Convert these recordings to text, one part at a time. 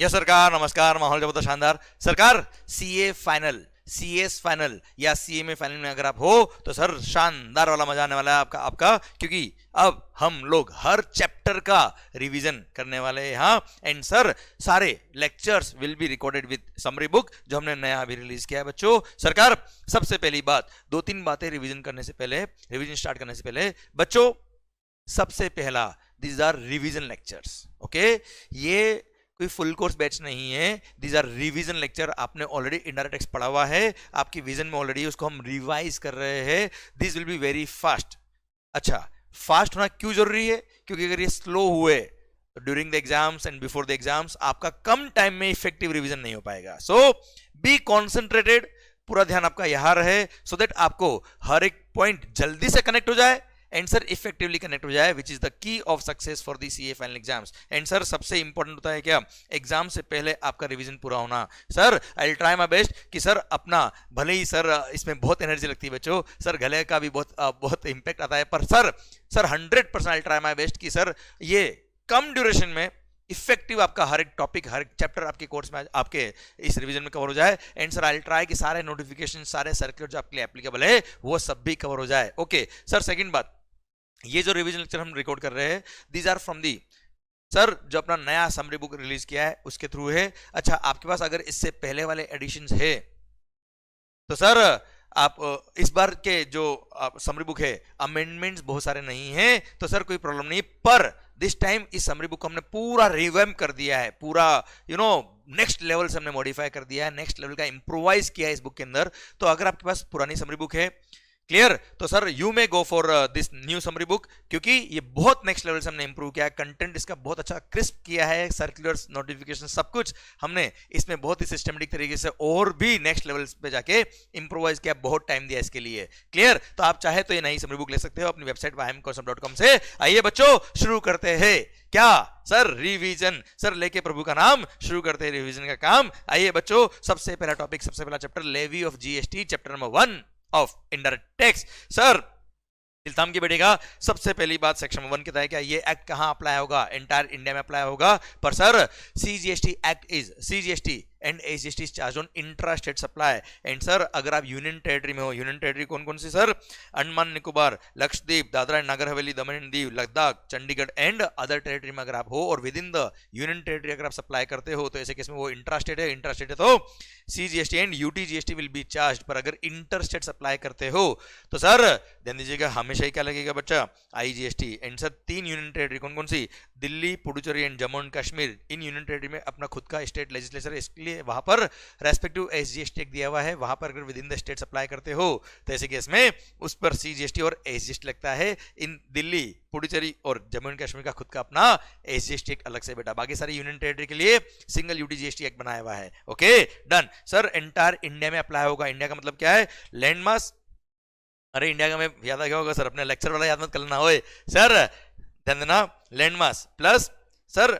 Yes सरकार, नमस्कार। माहौल जब होता शानदार सरकार। सीए फाइनल, सीएस फाइनल या सीएमए फाइनल में अगर आप हो तो सर शानदार वाला मजा आने वाला है आपका आपका क्योंकि अब हम लोग हर चैप्टर का रिवीजन करने वाले हैं यहाँ। एंड सर सारे lectures will be recorded with summary book जो हमने नया अभी रिलीज किया है बच्चों। सरकार सबसे पहली बात, दो तीन बातें रिवीजन करने से पहले, रिवीजन स्टार्ट करने से पहले बच्चों, सबसे पहला दीज आर रिवीजन लेक्चर्स। ओके, ये कोई फुल कोर्स बैच नहीं है, दीज आर रिवीजन लेक्चर। आपने ऑलरेडी इनडायरेक्ट टेक्स्ट पढ़ा हुआ है, आपकी विजन में ऑलरेडी, उसको हम रिवाइज कर रहे हैं। This will be very fast. अच्छा, फास्ट होना क्यों जरूरी है? क्योंकि अगर ये स्लो हुए तो during the exams and before the exams आपका कम टाइम में इफेक्टिव रिवीजन नहीं हो पाएगा। सो बी कॉन्सेंट्रेटेड, पूरा ध्यान आपका यहां रहे सो दैट आपको हर एक पॉइंट जल्दी से कनेक्ट हो जाए एंड सर इफेक्टिवली कनेक्ट हो जाए, which is the key of success for the CA final exams. And sir सबसे इंपॉर्टेंट होता है क्या? एग्जाम से पहले आपका रिवीजन पूरा होना। Sir I will try my best कि सर अपना, भले ही सर इसमें बहुत एनर्जी लगती है बच्चों, सर गले का भी बहुत इंपैक्ट आता है, पर sir 100% I will try my best कि सर ये कम ड्यूरेशन में इफेक्टिव आपका हर एक टॉपिक, हर एक चैप्टर आपके कोर्स में, आपके इस रिवीजन में कवर हो जाए। And sir I will try कि सारे नोटिफिकेशन, सारे सर्कुलर जो आपके लिए एप्लीकेबल है वो सब भी कवर हो जाए। ओके सर, सेकंड बात, ये जो रिवीजन लेक्चर हम रिकॉर्ड कर रहे हैं these are from the, sir जो अपना नया समरी बुक रिलीज किया है उसके थ्रू है। अच्छा, आपके पास अगर इससे पहले वाले एडिशंस है तो सर आप इस बार के जो समरी बुक है अमेंडमेंट्स बहुत सारे नहीं है तो सर कोई प्रॉब्लम नहीं, पर दिस टाइम इस समरी बुक को हमने पूरा रिवैम्प कर दिया है, पूरा नेक्स्ट लेवल से हमने मॉडिफाई कर दिया है, नेक्स्ट लेवल का इंप्रोवाइज किया है इस बुक के अंदर। तो अगर आपके पास पुरानी समरी बुक है, क्लियर, तो sir you may go for this new summary book, क्योंकि ये बहुत नेक्स्ट लेवल से हमने इंप्रूव किया है, कंटेंट इसका बहुत अच्छा क्रिस्प किया है, सर्कुलर्स, नोटिफिकेशन सब कुछ हमने इसमें बहुत ही सिस्टमेटिक तरीके से और भी नेक्स्ट लेवल पे जाके इंप्रोवाइज किया, बहुत टाइम दिया इसके लिए। क्लियर, तो आप चाहे तो ये नई समरी बुक ले सकते हो अपनी वेबसाइट wahmconcept.com से। आइए बच्चों शुरू करते हैं। क्या सर? रिवीजन। सर लेके प्रभु का नाम शुरू करते हैं रिवीजन का काम। आइए बच्चों, सबसे पहला टॉपिक, सबसे पहला chapter, levy of GST, chapter number 1 of indirect tax. Sir दिल थाम के बैठेगा। सबसे पहली बात, सेक्शन 1 कहता है क्या ये एक्ट कहां अप्लाई होगा? एंटायर इंडिया में अप्लाई होगा, पर sir CGST act is, CGST and SGST charge on intra state supply. And sir अगर आप यूनियन टेरिटरी में हो, यूनियन टेरिटरी कौन कौन सी sir? Andaman Nicobar, Lakshadweep, Dadra and Nagar Haveli, Daman and Diu, Ladakh, Chandigarh and other territory में अगर आप हो और with in the union territory अगर आप सप्लाई करते हो तो ऐसे केस में वो इंट्रा स्टेट है। इंट्रा स्टेट है तो CGST and UTGST will be charge, पर अगर इंटर स्टेट सप्लाई करते हो तो सर ध्यान दीजिएगा हमेशा ही क्या लगेगा बच्चा? IGST. And sir 3 union territory कौन कौन सी? दिल्ली, पुडुचेरी एंड जम्मू एंड कश्मीर, इन यूनियन टेरिटरी में अपना खुद का स्टेट लेजिस्लेचर, इसलिए वहां पर रेस्पेक्टिव एसजीएसटी दिया हुआ है, वहां पर अगर with in the state supply करते हो तो ऐसे केस में उस पर सीजीएसटी और एसजीएसटी लगता है। इन दिल्ली, पुडुचेरी और जम्मू एंड कश्मीर का खुद का अपना एसजीएसटी अलग से बेटा, बाकी सारी यूनियन टेरिटरी के लिए सिंगल यूटीजीएसटी एक्ट बनाया हुआ है। Okay done. Sir entire India में अप्लाई होगा। इंडिया का मतलब क्या है? Land mass. अरे इंडिया का मैं याद आ गया होगा सर, अपने लेक्चर वाला याद मत करना हो सर, ध्यान देना, land mass plus sir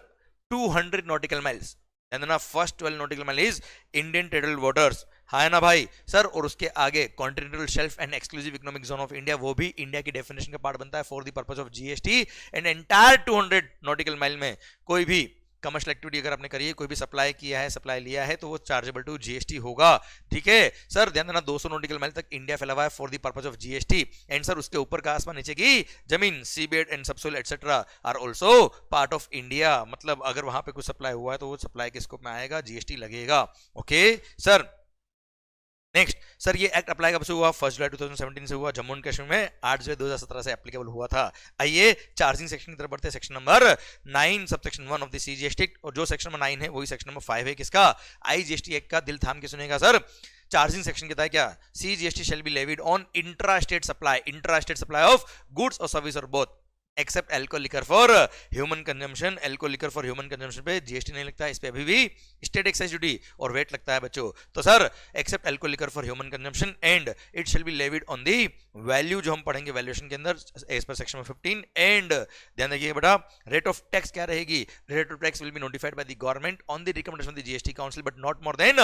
200 nautical miles, ध्यान देना, first 12 nautical mile is Indian territorial waters, है ना भाई सर। और उसके आगे continental shelf and exclusive economic zone of India, वो भी इंडिया की डेफिनेशन का पार्ट बनता है for the purpose of GST. And entire 200 nautical mile में कोई भी कमर्शियल एक्टिविटी अगर आपने करी है, कोई भी सप्लाई किया है, सप्लाई लिया है, तो वो चार्जेबल टू जीएसटी होगा। ठीक है सर, ध्यान देना 200 नॉटिकल माइल तक इंडिया फैला हुआ है for the purpose of GST. And sir उसके ऊपर का आसमान, नीचे की जमीन, seabed and subsoil etcetera are also part of India. मतलब अगर वहां पे कुछ सप्लाई हुआ है तो वो सप्लाई के स्कोप में आएगा, जीएसटी लगेगा। ओके सर, नेक्स्ट सर ये एक्ट अप्लाई कब से हुआ? 1 जुलाई 2017 से हुआ। जम्मू एंड कश्मीर में 8 जुलाई 2017 से एप्लीकेबल हुआ था। आइए चार्जिंग सेक्शन की तरफ बढ़ते हैं। Section number 9 sub section 1 of the CGST, और जो सेक्शन नंबर 9 है वही सेक्शन नंबर 5 है किसका? आईजीएसटी एक्ट का। दिल थाम के सुनेगा सर। चार्जिंग सेक्शन कहता है क्या? CGST shall be levied on intra state supply, intra state supply of goods और सर्विस और both, except alcohol liquor for human consumption. Alcohol liquor for human consumption पे जीएसटी नहीं लगता है, इस पे अभी भी स्टेट एक्साइज ड्यूटी और वेट लगता है बच्चों। तो sir except alcohol liquor for human consumption and it shall be levied on the value, जो हम पढ़ेंगे वैल्यूएशन के अंदर एज पर सेक्शन 15। एंड ध्यान रखिएगा बेटा, रेट ऑफ टैक्स क्या रहेगी? Rate of tax will be notified by the government on the recommendation of the GST council but not more than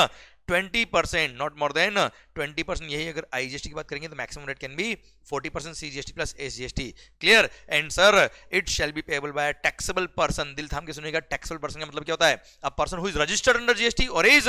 20%, not more than 20%। यही अगर IGST की बात करेंगे तो maximum rate can be 40% CGST plus SGST. Clear? And sir it shall B payable by taxable person. दिल थाम के सुनिएगा, टैक्सेबल पर्सन का मतलब क्या होता है? A person who is registered under GST और is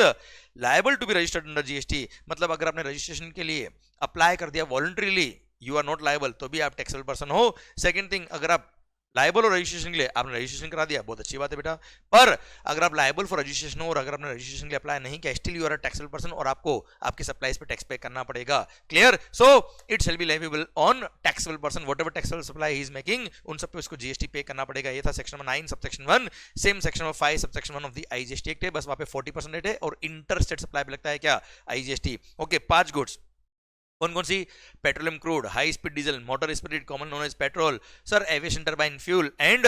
liable to be registered under GST. मतलब अगर आपने रजिस्ट्रेशन के लिए अप्लाई कर दिया voluntarily, you are not liable, तो भी आप टैक्सेबल पर्सन हो। सेकंड थिंग, अगर आप लायबल और रजिस्ट्रेशन के लिए आपने रजिस्ट्रेशन करा दिया, बहुत अच्छी बात है बेटा, पर अगर आप लायबल फॉर रजिस्ट्रेशन हो और अगर आपने रजिस्ट्रेशन के लिए अप्लाई नहीं किया, still you are a taxable person और आपको आपके सप्लाईज पे टैक्स पे करना पड़ेगा। Clear? So it shall be liable on taxable person whatever taxable supply he is making, उन सब पे उसको जीएसटी पे करना पड़ेगा। ये था section number 9 subsection 1। Same section number 5 subsection 1 of the IGST act है, बस वहां पे 40% रेट है और इंटर स्टेट सप्लाई पे लगता है क्या? आईजीएसटी। ओके, 5 गुड्स कौन कौन सी? Petroleum crude, high speed diesel, motor spirit common known as petrol, sir aviation turbine fuel and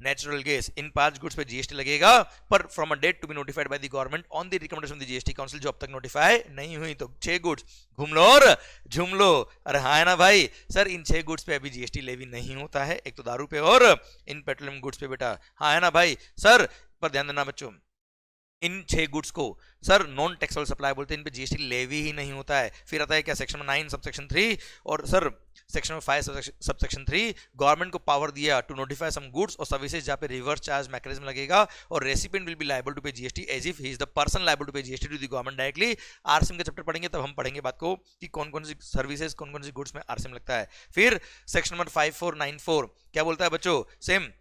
natural gas. इन 5 गुड्स पे जीएसटी लगेगा, पर from a date to be notified by the government on the recommendation of the GST council, जो अब तक notify नहीं हुई। तो 6 गुड्स घूम लो और झूम लो। अरे हाँ है ना भाई? सर इन 6 गुड्स पे अभी जीएसटी लेवी नहीं होता है, एक तो दारू पे और इन पेट्रोलियम गुड्स पे बेटा। हाँ है ना भाई? सर पर ध्यान देना बच्चों, इन 6 गुड्स को सर नॉन टैक्सेबल सप्लाई बोलते हैं, इन पे जीएसटी लेवी ही नहीं होता है। फिर आता है क्या? सेक्शन 9 सबसेक्शन 3 और सर सेक्शन 5 सबसेक्शन 3, गवर्नमेंट को पावर दिया टू नोटिफाई सम गुड्स और सर्विसेज जहां पे रिवर्स चार्ज मैकेनिज्म लगेगा और recipient will be liable to pay GST as if he is the person liable to pay GST to the government directly. RCM का chapter पढ़ेंगे तब हम पढ़ेंगे बात को कि कौन कौन सी सर्विसेज, कौन कौन सी गुड्स में आरसीएम लगता है। फिर सेक्शन नंबर 5494 क्या बोलता है बच्चों? सेम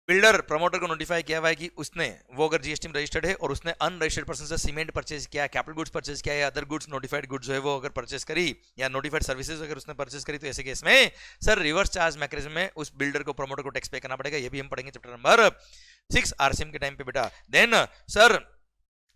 बिल्डर प्रमोटर को नोटिफाई किया हुआ है कि उसने वो अगर जीएसटी में रजिस्टर्ड है और उसने अनरजिस्टर्ड पर्सन से सीमेंट परचेज किया, कैपिटल गुड्स परचेज किया या अदर गुड्स नोटिफाइड गुड्स जो है वो अगर परचेज करी या नोटिफाइड सर्विसेज अगर उसने परचेज करी, तो ऐसे केस में सर रिवर्स चार्ज मैकेनिज्म में उस बिल्डर को प्रमोटर को टैक्स पे करना पड़ेगा। ये भी हम पढ़ेंगे चैप्टर नंबर 6 आरसीएम के टाइम पे बेटा। देन सर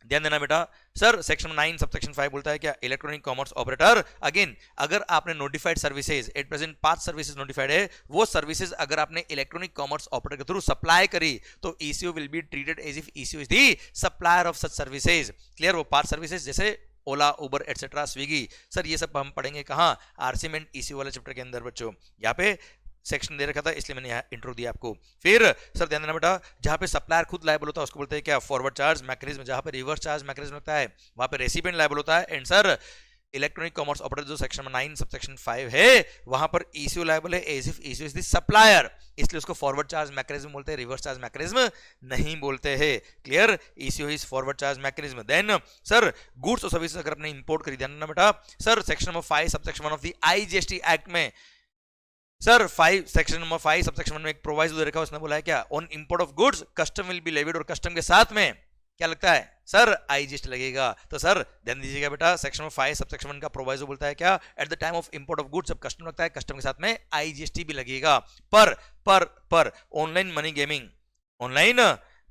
ध्यान देना बेटा, सर सेक्शन 9 सबसेक्शन 5 बोलता है क्या? Electronic commerce operator. अगेन अगर आपने notified services, at present 5 services notified है, वो सर्विसेज अगर आपने इलेक्ट्रॉनिक कॉमर्स ऑपरेटर के थ्रू सप्लाई करी तो ECO will be treated as if ECO is the supplier of such services. Clear? वो 5 सर्विसेज जैसे Ola, Uber etcetera, Swiggy, sir ये सब हम पढ़ेंगे कहाँ? आरसीएम एंड ईसीओ वाले चैप्टर के अंदर बच्चों। यहाँ पे सेक्शन दे रखा था इसलिए मैंने यहाँ इंट्रो दिया आपको। फिर सर ध्यान देना बेटा, जहां पे सप्लायर खुद लायबल होता है उसको बोलते हैं क्या? Forward charge mechanism. जहां पे रिवर्स चार्ज मैकेनिज्म लगता है वहां पे रेसिपिएंट लायबल होता है। And sir electronic commerce operator जो सेक्शन 9 सबसेक्शन 5 है वहां पर ईसीओ लायबल है as if ECO is the supplier, इसलिए उसको फॉरवर्ड चार्ज मैकेनिज्म बोलते हैं, रिवर्स चार्ज मैकेनिज्म नहीं बोलते हैं। Clear? ECO is forward charge mechanism. Then sir goods और सर्विसेज अगर आपने इंपोर्ट करी, ध्यान देना बेटा, sir section number 5 subsection 1 of the IGST act में सर 5 सेक्शन नंबर 5 सबसेक्शन 1 में एक प्रोवाइसो दे रखा है, उसने बोला है क्या? On import of goods custom will be levied, और कस्टम के साथ में क्या लगता है? सर आईजीएसटी लगेगा। तो सर ध्यान दीजिएगा बेटा, सेक्शन नंबर 5 सबसेक्शन 1 का प्रोवाइसो बोलता है क्या? At the time of import of goods जब कस्टम लगता है, कस्टम के साथ में आईजीएसटी भी लगेगा। पर online money gaming, online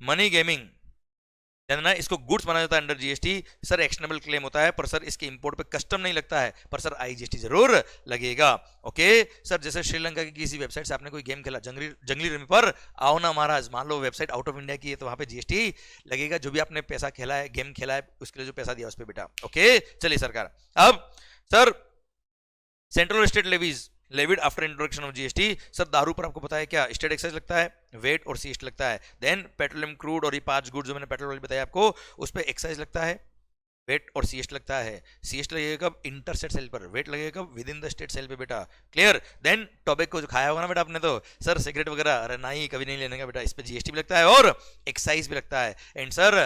money gaming ना, इसको गुड्स माना जाता है under GST. Sir actionable claim होता है, पर सर इसके इंपोर्ट पे कस्टम नहीं लगता है, पर सर आईजीएसटी जरूर लगेगा। ओके सर, जैसे श्रीलंका की किसी वेबसाइट से आपने कोई गेम खेला जंगली रमी पर, आओ ना महाराज, मान लो वेबसाइट आउट ऑफ इंडिया की है तो वहां पे जीएसटी लगेगा। जो भी आपने पैसा खेला है, गेम खेला है, उसके लिए जो पैसा दिया उस पर बेटा। ओके चलिए सरकार, अब sir central state levies levied after introduction of GST. Sir दारू पर आपको पता है क्या? स्टेट एक्साइज लगता है, वेट और सीएसटी लगता है। देन पेट्रोलियम क्रूड और ये 5 गुड्स जो मैंने पेट्रोल वाली बताया आपको, उस पर एक्साइज लगता है, वेट और सीएसटी लगता है। सीएसटी लगेगा कब? इंटर स्टेट सेल पर। वेट लगेगा कब? Within the state sale पे बेटा। क्लियर? देन टोबैको जो खाया होगा ना बेटा आपने, तो सर सिगरेट वगैरह अरे नहीं, कभी नहीं लेने का बेटा, इस पे जीएसटी भी लगता है और एक्साइज भी लगता है। And sir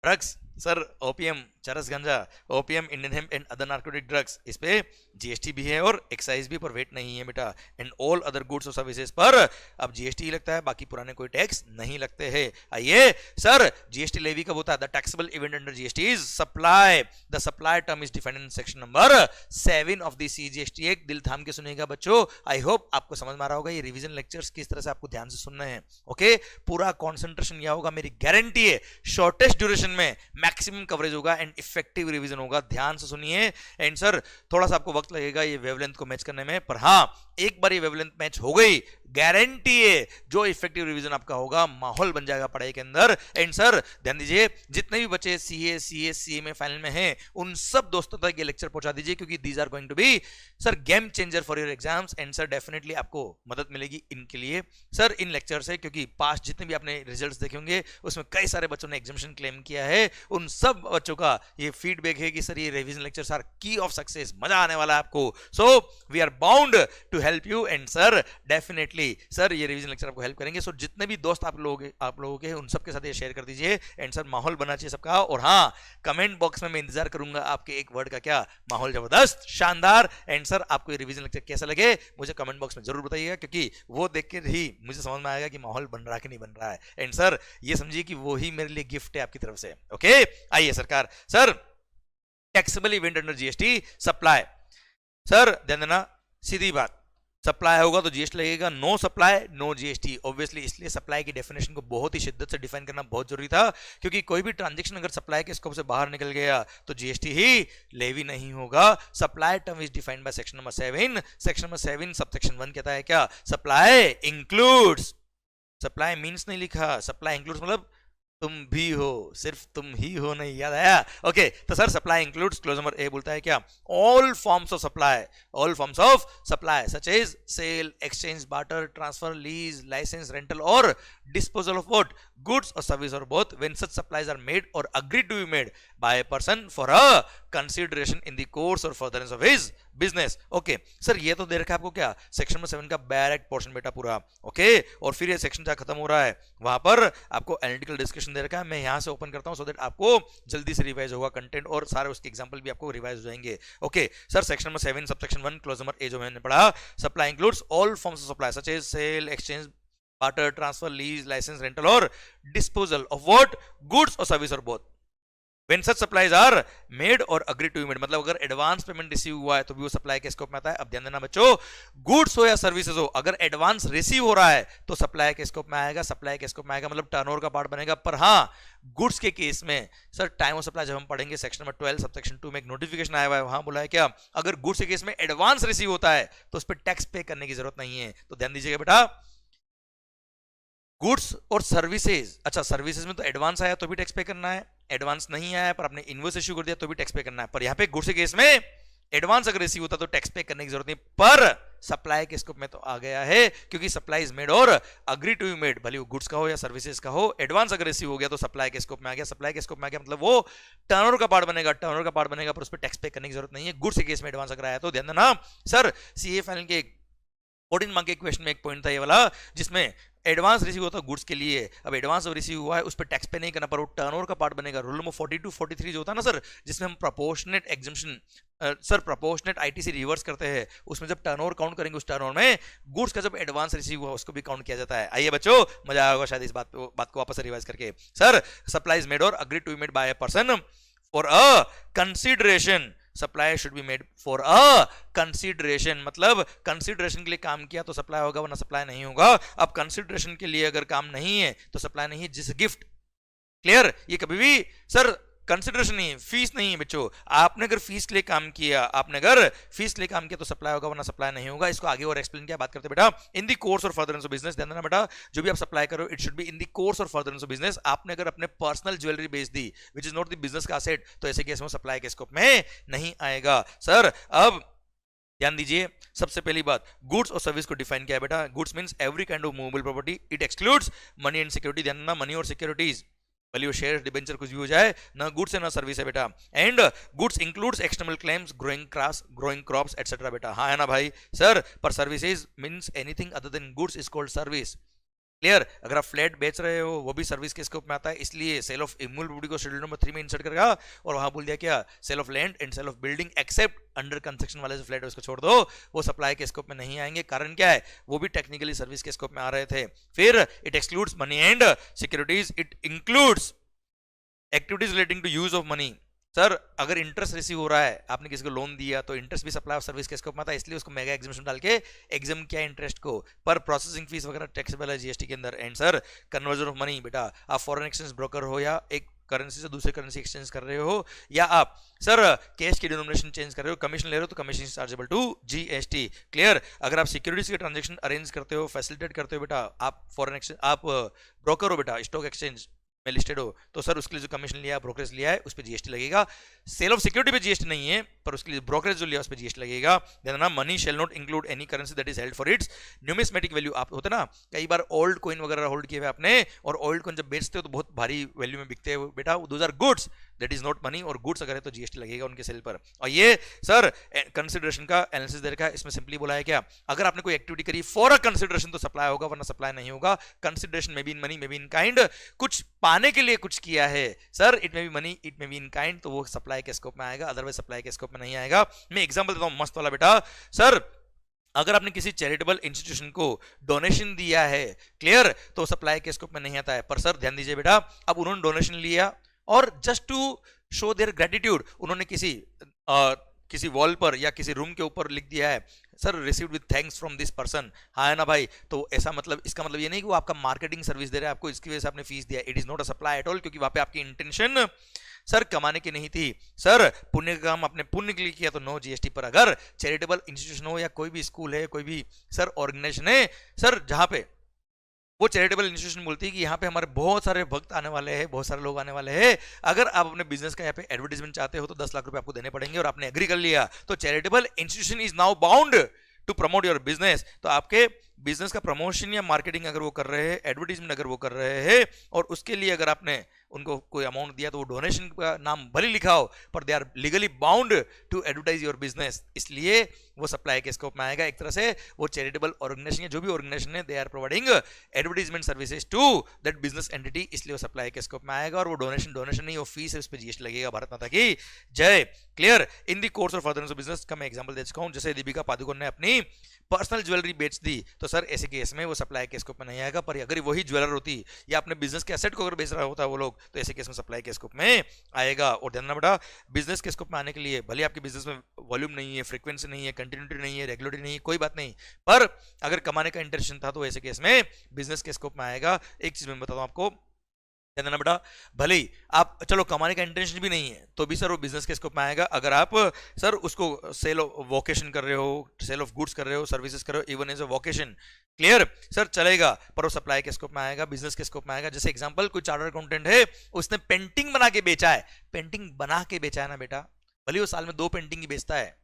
drugs, sir opium, चरस गांजा, opium, Indian hemp and other narcotic drugs, इस पे जीएसटी भी है और एक्साइज भी, पर वेट नहीं है बेटा। एंड ऑल अदर गुड्स और सर्विसेज पर अब जीएसटी ही लगता है, बाकी पुराने कोई टैक्स नहीं लगते हैं। आइए सर, जीएसटी लेवी कब होता है? The taxable event under GST is supply. The supply term is defined in section number 7 of the CGST act. दिल थाम के सुनिएगा बच्चों, आई होप आपको समझ में आ रहा होगा ये रिवीजन लेक्चर्स किस तरह से आपको ध्यान से सुनने हैं। ओके, पूरा कॉन्सेंट्रेशन यह होगा, मेरी गारंटी है शॉर्टेस्ट ड्यूरेशन में मैक्सिमम कवरेज होगा एंड इफेक्टिव रिवीजन होगा। ध्यान से सुनिए। एंड सर थोड़ा सा आपको वक्त लगेगा ये वेवलेंथ को मैच करने में, पर हाँ एक बार ये वेवलेंथ मैच हो गई, गारंटी है जो इफेक्टिव रिवीजन आपका होगा माहौल बन जाएगा पढ़ाई के अंदर। एंड सर ध्यान दीजिए, जितने भी बच्चे सीए सीएस सीएमए फाइनल में हैं उन सब दोस्तों तक ये लेक्चर पहुंचा दीजिए, क्योंकि these are going to be sir game changer for your exams. And sir definitely आपको मदद मिलेगी इनके लिए सर इन लेक्चर से, क्योंकि पास्ट जितने भी आपने रिजल्ट्स देखे होंगे उसमें कई सारे बच्चों ने एग्जामिनेशन क्लेम किया है। उन सब बच्चों का ये फीडबैक है कि सर ये revision lectures are key of success, मजा आने वाला है आपको। So we are bound to help you and sir definitely sir ये रिवीजन लेक्चर आपको हेल्प करेंगे। सो जितने भी दोस्त आप लोगों के उन सबके साथ ये शेयर कर दीजिए। एंड सर माहौल बना चाहिए सबका। और हाँ, कमेंट बॉक्स में मैं इंतजार करूंगा आपके एक वर्ड का, क्या माहौल जबरदस्त शानदार। एंड सर आपको ये रिवीजन लेक्चर कैसा लगे मुझे कमेंट बॉक्स में जरूर बताइएगा, क्योंकि वो देख के ही मुझे समझ में आएगा कि माहौल बन रहा है कि नहीं बन रहा है। एंड सर ये समझिए कि वो ही मेरे लिए गिफ्ट है आपकी तरफ से। ओके आइए सरकार, sir taxable event under GST supply, sir ध्यान देना सीधी बात, सप्लाई होगा तो जीएसटी लगेगा, no supply no GST obviously. इसलिए सप्लाई की डेफिनेशन को बहुत ही शिद्दत से डिफाइन करना बहुत जरूरी था, क्योंकि कोई भी ट्रांजैक्शन अगर सप्लाई के स्कोप से बाहर निकल गया तो जीएसटी ही लेवी नहीं होगा। Supply term is defined by section number 7। Section number 7 subsection 1 कहता है क्या, सप्लाई इंक्लूड्स, सप्लाई मीन्स नहीं लिखा, सप्लाई इंक्लूड्स मतलब तुम भी हो, सिर्फ तुम ही हो नहीं, याद आया। ओके तो sir supply includes clause number ए बोलता है क्या, all forms of supply, all forms of supply such as sale, exchange, barter, transfer, lease, licence, rental और डिस्पोजल ऑफ व्हाट, गुड्स और सर्विस और both when such supplies are made or agreed to be made by a person for a consideration in the course or furtherance of his business. Okay sir ये तो दे रखा है आपको क्या, section number 7 का direct portion बेटा पूरा। Okay और फिर ये सेक्शन जहां खत्म हो रहा है वहां पर आपको एनालिटिकल डिस्कशन दे रखा है। मैं यहां से ओपन करता हूं सो दैट आपको जल्दी से रिवाइज होगा कंटेंट और सारे उसके एग्जांपल भी आपको रिवाइज हो जाएंगे। Okay sir section number 7 subsection 1 clause number A जो मैंने पढ़ा, supply includes all forms of supply such as sale, exchange, barter, transfer, lease, licence, rental और डिस्पोजल ऑफ व्हाट, गुड्स और सर्विस और both When such supplies are made or agreed to be made, मतलब अगर advance payment receive हुआ है तो भी वो सप्लाई के स्कोप में आता है। अब ध्यान देना बच्चों, गुड्स हो या सर्विसेज हो, अगर एडवांस रिसीव हो रहा है तो सप्लाई के स्कोप में आएगा, सप्लाई के स्कोप में आएगा मतलब टर्नओवर का पार्ट बनेगा। पर हाँ गुड्स के केस में सर टाइम ऑफ सप्लाई जब हम पढ़ेंगे सेक्शन नंबर 12 सबसेक्शन 2 में एक नोटिफिकेशन आया हुआ है, वहां बोला है क्या, अगर गुड्स के केस में एडवांस रिसीव होता है तो उस पर टैक्स पे करने की जरूरत नहीं है। तो ध्यान दीजिएगा बेटा, गुड्स और सर्विसेज, अच्छा सर्विसेज में तो एडवांस आया तो भी टैक्स पे करना है, एडवांस नहीं आया पर आपने इनवॉइस इश्यू कर दिया तो भी टैक्स पे करना है। पर यहाँ पे गुड्स के केस में एडवांस अगर रिसीव होता तो टैक्स पे करने की जरूरत नहीं, पर सप्लाई के स्कोप में तो आ गया है क्योंकि सप्लाई इज मेड और अग्री टू बी मेड, भले वो गुड्स का हो या सर्विसेज का हो, एडवांस अगर रिसीव हो गया तो सप्लाई के स्कोप में आ गया। सप्लाई के स्कोप में आ गया मतलब वो टर्नओवर का पार्ट बनेगा, टर्नओवर का पार्ट बनेगा पर उस पर टैक्स पे करने की जरूरत नहीं है। गुड्स के केस में एडवांस अगर आया तो ध्यान देना सर, सीए फाइनल के 14 मार्क के क्वेश्चन में एक पॉइंट था ये वाला जिसमें एडवांस रिसीव होता है गुड्स के लिए, अब एडवांस रिसीव हुआ है उस पर टैक्स पे नहीं करना पर वो टर्नओवर का पार्ट बनेगा। रूल नंबर 42 43 जो होता है ना सर, जिसमें हम proportionate exemption sir proportionate ITC reverse करते हैं, उसमें जब टर्नओवर काउंट करेंगे उस टर्नओवर में गुड्स का जब एडवांस रिसीव हुआ उसको भी काउंट किया जाता है। आइए बच्चों मजा आएगा शायद इस बात को वापस से रिवाइज करके। सर सप्लाई इज मेड और agree to be made by a person for a consideration, supply should be made for a consideration, मतलब कंसीडरेशन के लिए काम किया तो सप्लाई होगा वरना सप्लाई नहीं होगा। अब कंसीडरेशन के लिए अगर काम नहीं है तो सप्लाई नहीं है। जिस गिफ्ट, क्लियर, ये कभी भी सर कंसीडरेशन नहीं है, फीस नहीं है बच्चों। आपने अगर फीस के लिए काम किया, आपने अगर फीस के लिए काम किया तो सप्लाई होगा वरना सप्लाई नहीं होगा। इसको आगे और एक्सप्लेन किया बात करते बेटा, in the course or furtherance of business. ध्यान देना बेटा, जो भी आप सप्लाई करो it should be in the course or furtherance of business. आपने अगर अपने पर्सनल ज्वेलरी बेच दी which is not the business का असेट तो ऐसे केस में सप्लाई के स्कोप में नहीं आएगा। सर अब ध्यान दीजिए, सबसे पहली बात गुड्स और सर्विस को डिफाइन किया है बेटा। Goods means every kind of movable property, it excludes money and security. ध्यान देना, मनी और सिक्योरिटीज भले वो शेयर डिबेंचर कुछ भी हो जाए, ना गुड्स है ना सर्विस है बेटा। And goods includes external claims, growing crops etcetera बेटा। हाँ है ना भाई सर, पर services means anything other than goods is called service. Clear, अगर आप फ्लैट बेच रहे हो वो भी सर्विस के स्कोप में आता है, इसलिए सेल ऑफ इमूवेबल प्रॉपर्टी को शेड्यूल नंबर 3 में इंसर्ट करेगा और वहां बोल दिया क्या, sale of land and sale of building except under construction वाले जो फ्लैट है उसको छोड़ दो, वो सप्लाई के स्कोप में नहीं आएंगे। कारण क्या है, वो भी टेक्निकली सर्विस के स्कोप में आ रहे थे। फिर it excludes money and securities, it includes activities relating to use of money. Sir अगर इंटरेस्ट रिसीव हो रहा है, आपने किसी को लोन दिया तो इंटरेस्ट भी सप्लाई ऑफ सर्विस के स्कोप में आता है, इसलिए उसको मेगा एग्जामिनेशन डाल के एग्जाम किया इंटरेस्ट को, पर प्रोसेसिंग फीस वगैरह टैक्सेबल है जीएसटी के अंदर। And sir conversion of money बेटा, आप फॉरेन एक्सचेंज ब्रोकर हो या एक करेंसी से दूसरे करेंसी एक्सचेंज कर रहे हो, या आप सर कैश की डिनोमिनेशन चेंज कर रहे हो, कमीशन ले रहे हो, तो commission chargeable to GST. Clear. अगर आप सिक्योरिटीज के ट्रांजेक्शन अरेंज करते हो, फैसिलिटेट करते हो बेटा, आप फॉरेन एक्सचेंज, आप ब्रोकर हो बेटा, स्टॉक एक्सचेंज में लिस्टेड हो, तो सर उसके लिए जो कमीशन लिया है, ब्रोकरेज लिया है, उस पर जीएसटी लगेगा। सेल ऑफ सिक्योरिटी पे जीएसटी नहीं है, पर उसके लिए ब्रोकरेज जो लिया उस पर जीएसटी लगेगा। Then money shall not include any currency that is held for its numismatic value. आप होते ना कई बार ओल्ड कॉइन वगैरह होल्ड किए हुए आपने, और ओल्ड कॉइन जब बेचते हो तो बहुत भारी वैल्यू में बिकते हैं बेटा, those are goods, that is not money, और गुड्स अगर है तो जीएसटी लगेगा उनके सेल पर। और ये सर कंसिडरेशन का एनालिसिस दे रखा है, इसमें सिंपली बोला है क्या, अगर आपने कोई एक्टिविटी करी फॉर अ कंसिडरेशन तो सप्लाई होगा, वरना सप्लाई नहीं होगा। कंसिडरेशन में भी इन मनी, में भी इन काइंड, कुछ पाने के लिए कुछ किया है सर, इट में भी मनी, इट में भी इन काइंड, तो वो सप्लाई के स्कोप में आएगा, अदरवाइज सप्लाई के स्कोप में नहीं आएगा। मैं एग्जांपल देता हूं मस्त वाला बेटा, सर अगर आपने किसी चैरिटेबल इंस्टीट्यूशन को डोनेशन दिया है, क्लियर, तो सप्लाई के स्कोप में नहीं आता है। पर सर ध्यान दीजिए बेटा, अब उन्होंने डोनेशन लिया और just to show their gratitude उन्होंने किसी वॉल पर या किसी रूम के ऊपर लिख दिया है, sir received with thanks from this person, हाँ है ना भाई, तो ऐसा मतलब, इसका मतलब ये नहीं कि वो आपका मार्केटिंग सर्विस दे रहा है आपको, इसकी वजह से आपने फीस दिया, it is not a supply at all, क्योंकि वहां पे आपकी इंटेंशन सर कमाने की नहीं थी, सर पुण्य का काम आपने पुण्य के लिए किया, तो नो जीएसटी। पर अगर चैरिटेबल इंस्टीट्यूशन हो या कोई भी स्कूल है, कोई भी सर ऑर्गेनाइजेशन है, सर जहां पे वो चैरिटेबल इंस्टीट्यूशन बोलती है कि यहाँ पे हमारे बहुत सारे भक्त आने वाले हैं, बहुत सारे लोग आने वाले हैं, अगर आप अपने बिजनेस का यहाँ पे एडवर्टाइजमेंट चाहते हो तो 10 लाख रुपए आपको देने पड़ेंगे, और आपने एग्री कर लिया, तो charitable institution is now bound to promote your business. तो आपके बिजनेस का प्रमोशन या मार्केटिंग अगर वो कर रहे हैं, एडवर्टीजमेंट अगर वो कर रहे हैं, और उसके लिए अगर आपने उनको कोई अमाउंट दिया, तो वो डोनेशन का नाम भले लिखा हो, पर they are legally bound to advertise your business, इसलिए वो सप्लाई के स्कोप में आएगा। एक तरह से वो चैरिटेबल ऑर्गेनाइजेशन, जो भी ऑर्गेनाइजेशन है, they are providing advertisement services to that business entity, इसलिए वो सप्लाई के स्कोप में आएगा। और वो डोनेशन नहीं, वो फीस है, उस पर जीएसटी लगेगा। भारत माता की जय। Clear. In the course of furtherance of business का मैं एग्जांपल दे चुका हूं, जैसे दीपिका पादुकोण ने अपनी पर्सनल ज्वेलरी बेच दी, तो सर ऐसे केस में वो सप्लाई के स्कोप में नहीं आएगा। पर अगर वही ज्वेलर होती या अपने बिजनेस के एसेट को अगर बेच रहा होता वो लोग, तो ऐसे केस में सप्लाई के स्कोप में आएगा। और ध्यान रखना बेटा, बिजनेस के स्कोप में आने के लिए भले आपके बिजनेस में वॉल्यूम नहीं है, फ्रीक्वेंसी नहीं है, कंटिन्यूटी नहीं है, रेगुलरिटी नहीं है, कोई बात नहीं, पर अगर कमाने का इंटेंशन था तो ऐसे केस में बिजनेस के स्कोप में आएगा। एक चीज मैं बताता हूं आपको, ना बेटा, भले ही आप चलो कमाने का इंटेंशन भी नहीं है तो भी सर वो बिजनेस के स्कोप में आएगा। अगर आप सर उसको सेल ऑफ वोकेशन कर रहे हो, सेल ऑफ गुड्स कर रहे हो, सर्विसेज कर रहे हो, even as a vocation, clear, sir चलेगा, पर वो सप्लाई के स्कोप में आएगा, बिजनेस के स्कोप में आएगा। जैसे एग्जांपल, कोई चार्टर्ड अकाउंटेंट है, उसने पेंटिंग बना के बेचा है, पेंटिंग बना के बेचा है ना बेटा, भले वो साल में 2 पेंटिंग ही बेचता है,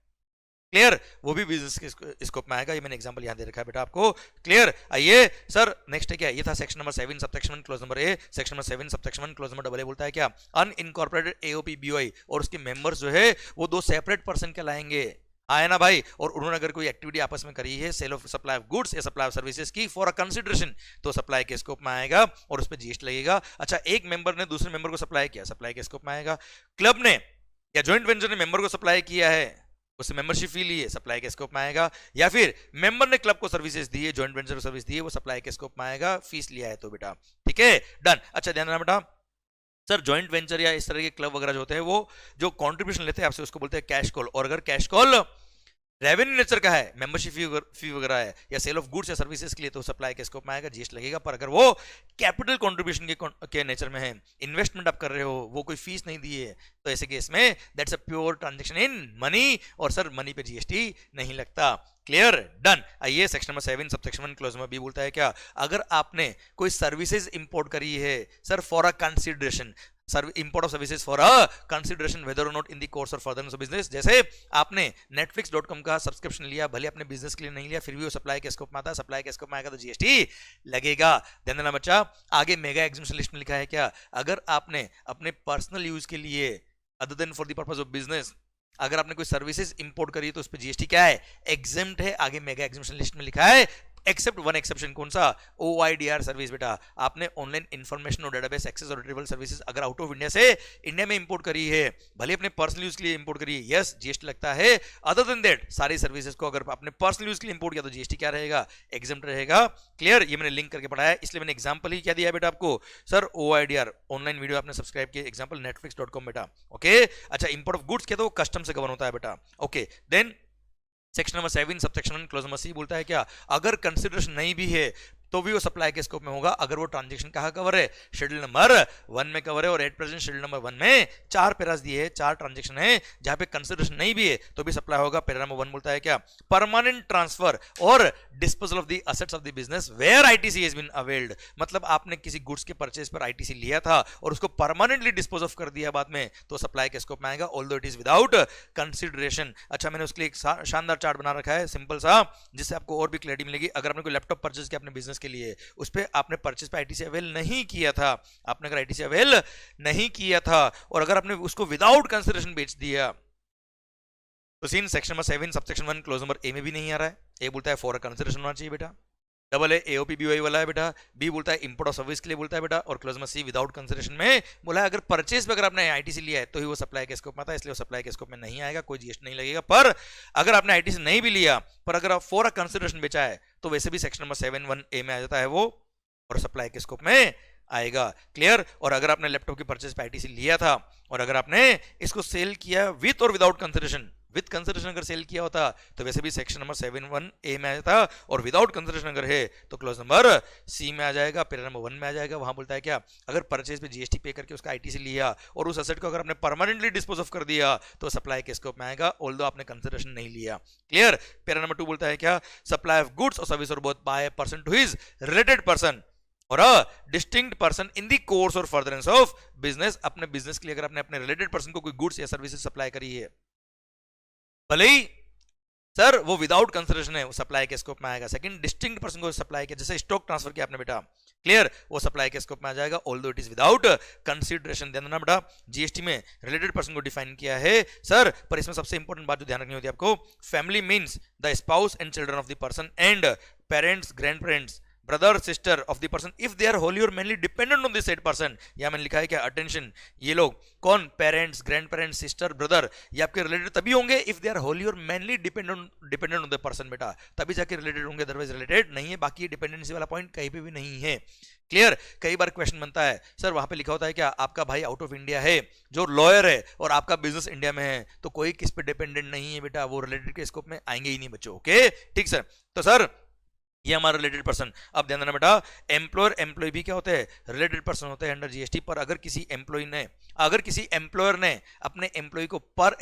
क्लियर, वो भी बिजनेस के स्कोप में आएगा। ये मैंने एग्जांपल यहां दे रखा है बेटा आपको, क्लियर। आइए सर नेक्स्ट है क्या, ये था section number 7 subsection 1 clause number ए। Section number 7 subsection 1 clause number double ए बोलता है क्या, अनइनकॉर्पोरेटेड एओपी बीओआई और उसके मेंबर्स जो है वो 2 सेपरेट पर्सन कहलाएंगे, आए ना भाई। और उन्होंने अगर कोई एक्टिविटी आपस में करी है, sale of supply of goods या सप्लाई ऑफ सर्विसेज की फॉर अ कंसिडरेशन, तो सप्लाई के स्कोप में आएगा और उस पर जीएसटी लगेगा। अच्छा, एक मेंबर ने दूसरे मेंबर को सप्लाई किया, सप्लाई के स्कोप में आएगा। क्लब ने या ज्वाइंट वेंचर ने मेंबर को सप्लाई किया है, उससे मेंबरशिप फी ली है, सप्लाई के स्कोप में आएगा। या फिर मेंबर ने क्लब को सर्विसेज दी है, ज्वाइंट वेंचर को सर्विस दी है, वो सप्लाई के स्कोप में आएगा, फीस लिया है तो बेटा, ठीक है, डन। अच्छा ध्यान रखना बेटा, सर जॉइंट वेंचर या इस तरह के क्लब वगैरह जो होते हैं, वो जो कंट्रीब्यूशन लेते हैं आपसे उसको बोलते हैं कैश कॉल। और अगर कैश कॉल रेवेन्यू नेचर का है, मेंबरशिप फी वगैरह है, या सेल ऑफ गुड्स या सर्विसेज के लिए, तो सप्लाई के स्कोप में आएगा, जीएसटी लगेगा। पर अगर वो कैपिटल कंट्रीब्यूशन के नेचर में है, इन्वेस्टमेंट आप कर रहे हो, वो कोई फीस नहीं दी है, तो ऐसे केस में that's a pure transaction in money, और सर मनी पे जीएसटी नहीं लगता। Clear, done. आइए सेक्शन नंबर 7 सबसेक्शन 1 क्लोज में बी बोलता है क्या, अगर आपने कोई सर्विसेज इंपोर्ट करी है sir for a consideration, import of services for a consideration whether or not in the course of furtherance of business. जैसे आपने netflix.com का सब्सक्रिप्शन लिया, भले अपने बिजनेस के लिए नहीं लिया, फिर भी वो सप्लाई के स्कोप में आता है, सप्लाई के स्कोप में आएगा तो जीएसटी लगेगा। ध्यान देना बच्चा, आगे मेगा एग्जिबिशन लिस्ट में लिखा है क्या, अगर आपने अपने पर्सनल यूज के लिए other than for the purpose of business अगर आपने कोई सर्विसेज इंपोर्ट करी तो उस पर जीएसटी क्या है, एग्जेम्प्ट है। आगे मेगा एग्जिबिशन लिस्ट में लिखा है एक्सेप्ट वन एक्सेप्शन, कौन सा, OIDR सर्विस बेटा, आपने ऑनलाइन इंफॉर्मेशन और डेटाबेस एक्सेस और रिट्रीवल सर्विसेज अगर आउट ऑफ इंडिया से इंडिया में इंपोर्ट करी है, भले अपने पर्सनल यूज के लिए इंपोर्ट करी है, यस जीएसटी लगता है। अदर देन दैट सारी सर्विसेज को अगर आपने पर्सनल यूज के लिए इंपोर्ट किया तो जीएसटी क्या रहेगा, एग्जेम्प्ट रहेगा। क्लियर, ये मैंने लिंक करके पढ़ाया, इसलिए मैंने एग्जांपल ही क्या दिया बेटा आपको, सर OIDR ऑनलाइन वीडियो आपने सब्सक्राइब किया, एग्जांपल netflix.com बेटा, ओके। अच्छा, इंपोर्ट ऑफ गुड्स क्या, तो कस्टम से गवर्न होता है बेटा, okay. Then section number 7 subsection 1 clause number C बोलता है क्या, अगर कंसिडरेशन नहीं भी है, तो भी वो सप्लाई के स्कोप में होगा अगर वो ट्रांजेक्शन कहाँ कवर है, शेड्यूल नंबर 1 में कवर है। और एट प्रेजेंट शेड्यूल नंबर 1 में 4 पैरास दिए हैं, 4 ट्रांजेक्शन है जहां पे कंसिडरेशन नहीं भी है तो भी सप्लाई होगा। पैरा नंबर 1 बोलता है क्या, परमानेंट ट्रांसफर और disposal of the assets of the business where ITC has been availed, मतलब आपने किसी गुड्स के परचेज पर आईटीसी लिया था और उसको परमानेंटली डिस्पोज ऑफ कर दिया बाद में, तो सप्लाई के स्कोप में आएगा, although it is without consideration. अच्छा, मैंने उसके लिए एक शानदार चार्ट बना रखा है सिंपल सा, जिससे आपको और भी क्लैरिटी मिलेगी। अगर आपने कोई लैपटॉप परचेज किया अपने बिजनेस के लिए, उस पे आपने परचेज पे आईटीसी अवेल नहीं किया था, आपने अगर आईटीसी अवेल नहीं किया था और अगर आपने उसको विदाउट कंसिडरेशन बेच दिया, तो सीन section number 7 subsection 1 clause number A में भी नहीं आ रहा है। ए बोलता है फॉर कंसिडरेशन होना चाहिए बेटा, डबल ए एओपी बीओई वाला है बेटा, बी बोलता है इंपोर्ट ऑफ सर्विस के लिए बोलता है बेटा, और clause number C without consideration में बोला है अगर परचेज पे अगर आपने आईटीसी लिया है तो ही वो सप्लाई के स्कोप में आता है, इसलिए वो सप्लाई के स्कोप में नहीं आएगा, कोई जीएसटी नहीं लगेगा। पर अगर आपने आईटीसी नहीं भी लिया पर अगर आप फॉर कंसिडरेशन बेचा है तो वैसे भी सेक्शन नंबर 7(1)(a) में आ जाता है वो और सप्लाई के स्कोप में आएगा। क्लियर। और अगर आपने लैपटॉप की परचेज पे आईटीसी लिया था और अगर आपने इसको सेल किया विथ और विदाउट कंसिडरेशन, विथ कंसिडरेशन अगर सेल किया होता तो वैसे भी सेक्शन नंबर 7(1)(a) में आ जाता, और विदाउट कंसिडरेशन अगर है तो क्लोज नंबर सी में आ जाएगा, पैरा नंबर 1 में आ जाएगा। वहां बोलता है क्या, अगर परचेज पे जीएसटी पे करके उसका आईटीसी लिया और उस असेट को अगर आपने परमानेंटली डिस्पोज ऑफ कर दिया तो सप्लाई के स्कोप में आएगा, ऑल्दो आपने कंसिडरेशन नहीं लिया। क्लियर। पैरा नंबर 2 बोलता है क्या, सप्लाई ऑफ गुड्स और सर्विस और both by a person to his related person or a distinct person in the course or furtherance of business. अपने बिजनेस के लिए अगर आपने अपने रिलेटेड पर्सन को कोई गुड्स या सर्विसेज सप्लाई करी है, भले ही सर वो विदाउट कंसिडरेशन है, वो सप्लाई के स्कोप में आएगा। सेकंड, डिस्टिंक्ट पर्सन को सप्लाई किया, जैसे स्टॉक ट्रांसफर किया आपने बेटा, क्लियर, वो सप्लाई के स्कोप में आ जाएगा, although it is without consideration. ध्यान देना बेटा, जीएसटी में रिलेटेड पर्सन को डिफाइन किया है सर, पर इसमें सबसे इंपॉर्टेंट बात जो ध्यान रखनी होती है आपको, family means the spouse and children of the person and parents, grand parents, brother sister of the person if they are wholly or mainly dependent on this said person. या मैंने लिखा है क्या, अटेंशन, ये लोग कौन, parents, grand parents, sister, brother, ये आपके रिलेटेड तभी होंगे if they are wholly or mainly dependent on the person बेटा, तभी जाके रिलेटेड होंगे, अदरवाइज रिलेटेड नहीं है। बाकी ये डिपेंडेंसी वाला पॉइंट कहीं पे भी नहीं है। क्लियर। कई बार क्वेश्चन बनता है सर, वहां पे लिखा होता है क्या, आपका भाई आउट ऑफ इंडिया है जो लॉयर है और आपका बिजनेस इंडिया में है, तो कोई किस पे डिपेंडेंट नहीं है बेटा, वो रिलेटेड के स्कोप में आएंगे ही नहीं बच्चों। ओके ठीक सर। तो सर ये हमारा रिलेटेड पर्सन। अब ध्यान देना बेटा, एम्प्लॉयर एम्प्लॉय भी क्या होते हैं, रिलेटेड पर्सन होते हैं अंडर जीएसटी। पर अगर किसी एम्प्लॉयर ने अपने एम्प्लॉय को पर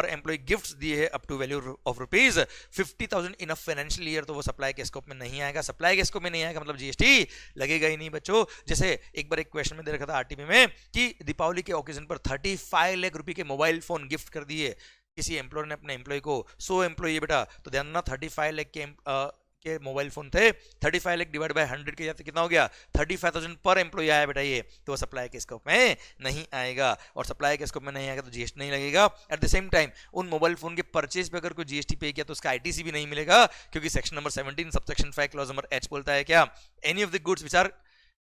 एम्प्लॉय गिफ्ट्स दिए हैं up to value of rupees 50,000 in a financial year, तो वो सप्लाई के स्कोप में नहीं आएगा। सप्लाई के स्कोप में नहीं आएगा मतलब जीएसटी लगेगा ही नहीं बच्चों। जैसे एक बार एक क्वेश्चन में दे रखा था आरटीपी में कि दीपावली के ओकेजन पर 35 लाख रुपए के मोबाइल फोन गिफ्ट कर दिए किसी एम्प्लॉयर ने अपने एम्प्लॉय को। 100 एम्प्लॉय बेटा, तो ध्यान देना 35 लाख के मोबाइल फोन थे, 35 लाख डिवाइड बाय 100 के जाते कितना हो गया, 35,000 पर एम्प्लॉय आया बेटा ये, तो सप्लाई के स्कोप में नहीं आएगा। और सप्लाई के स्कोप में नहीं आएगा तो जीएसटी नहीं लगेगा। एट द सेम टाइम उन मोबाइल फोन के परचेज पे अगर कोई जीएसटी पे किया तो उसका आईटीसी भी नहीं मिलेगा, क्योंकि section number 17 subsection 5 clause number H बोलता है क्या, any of the goods which are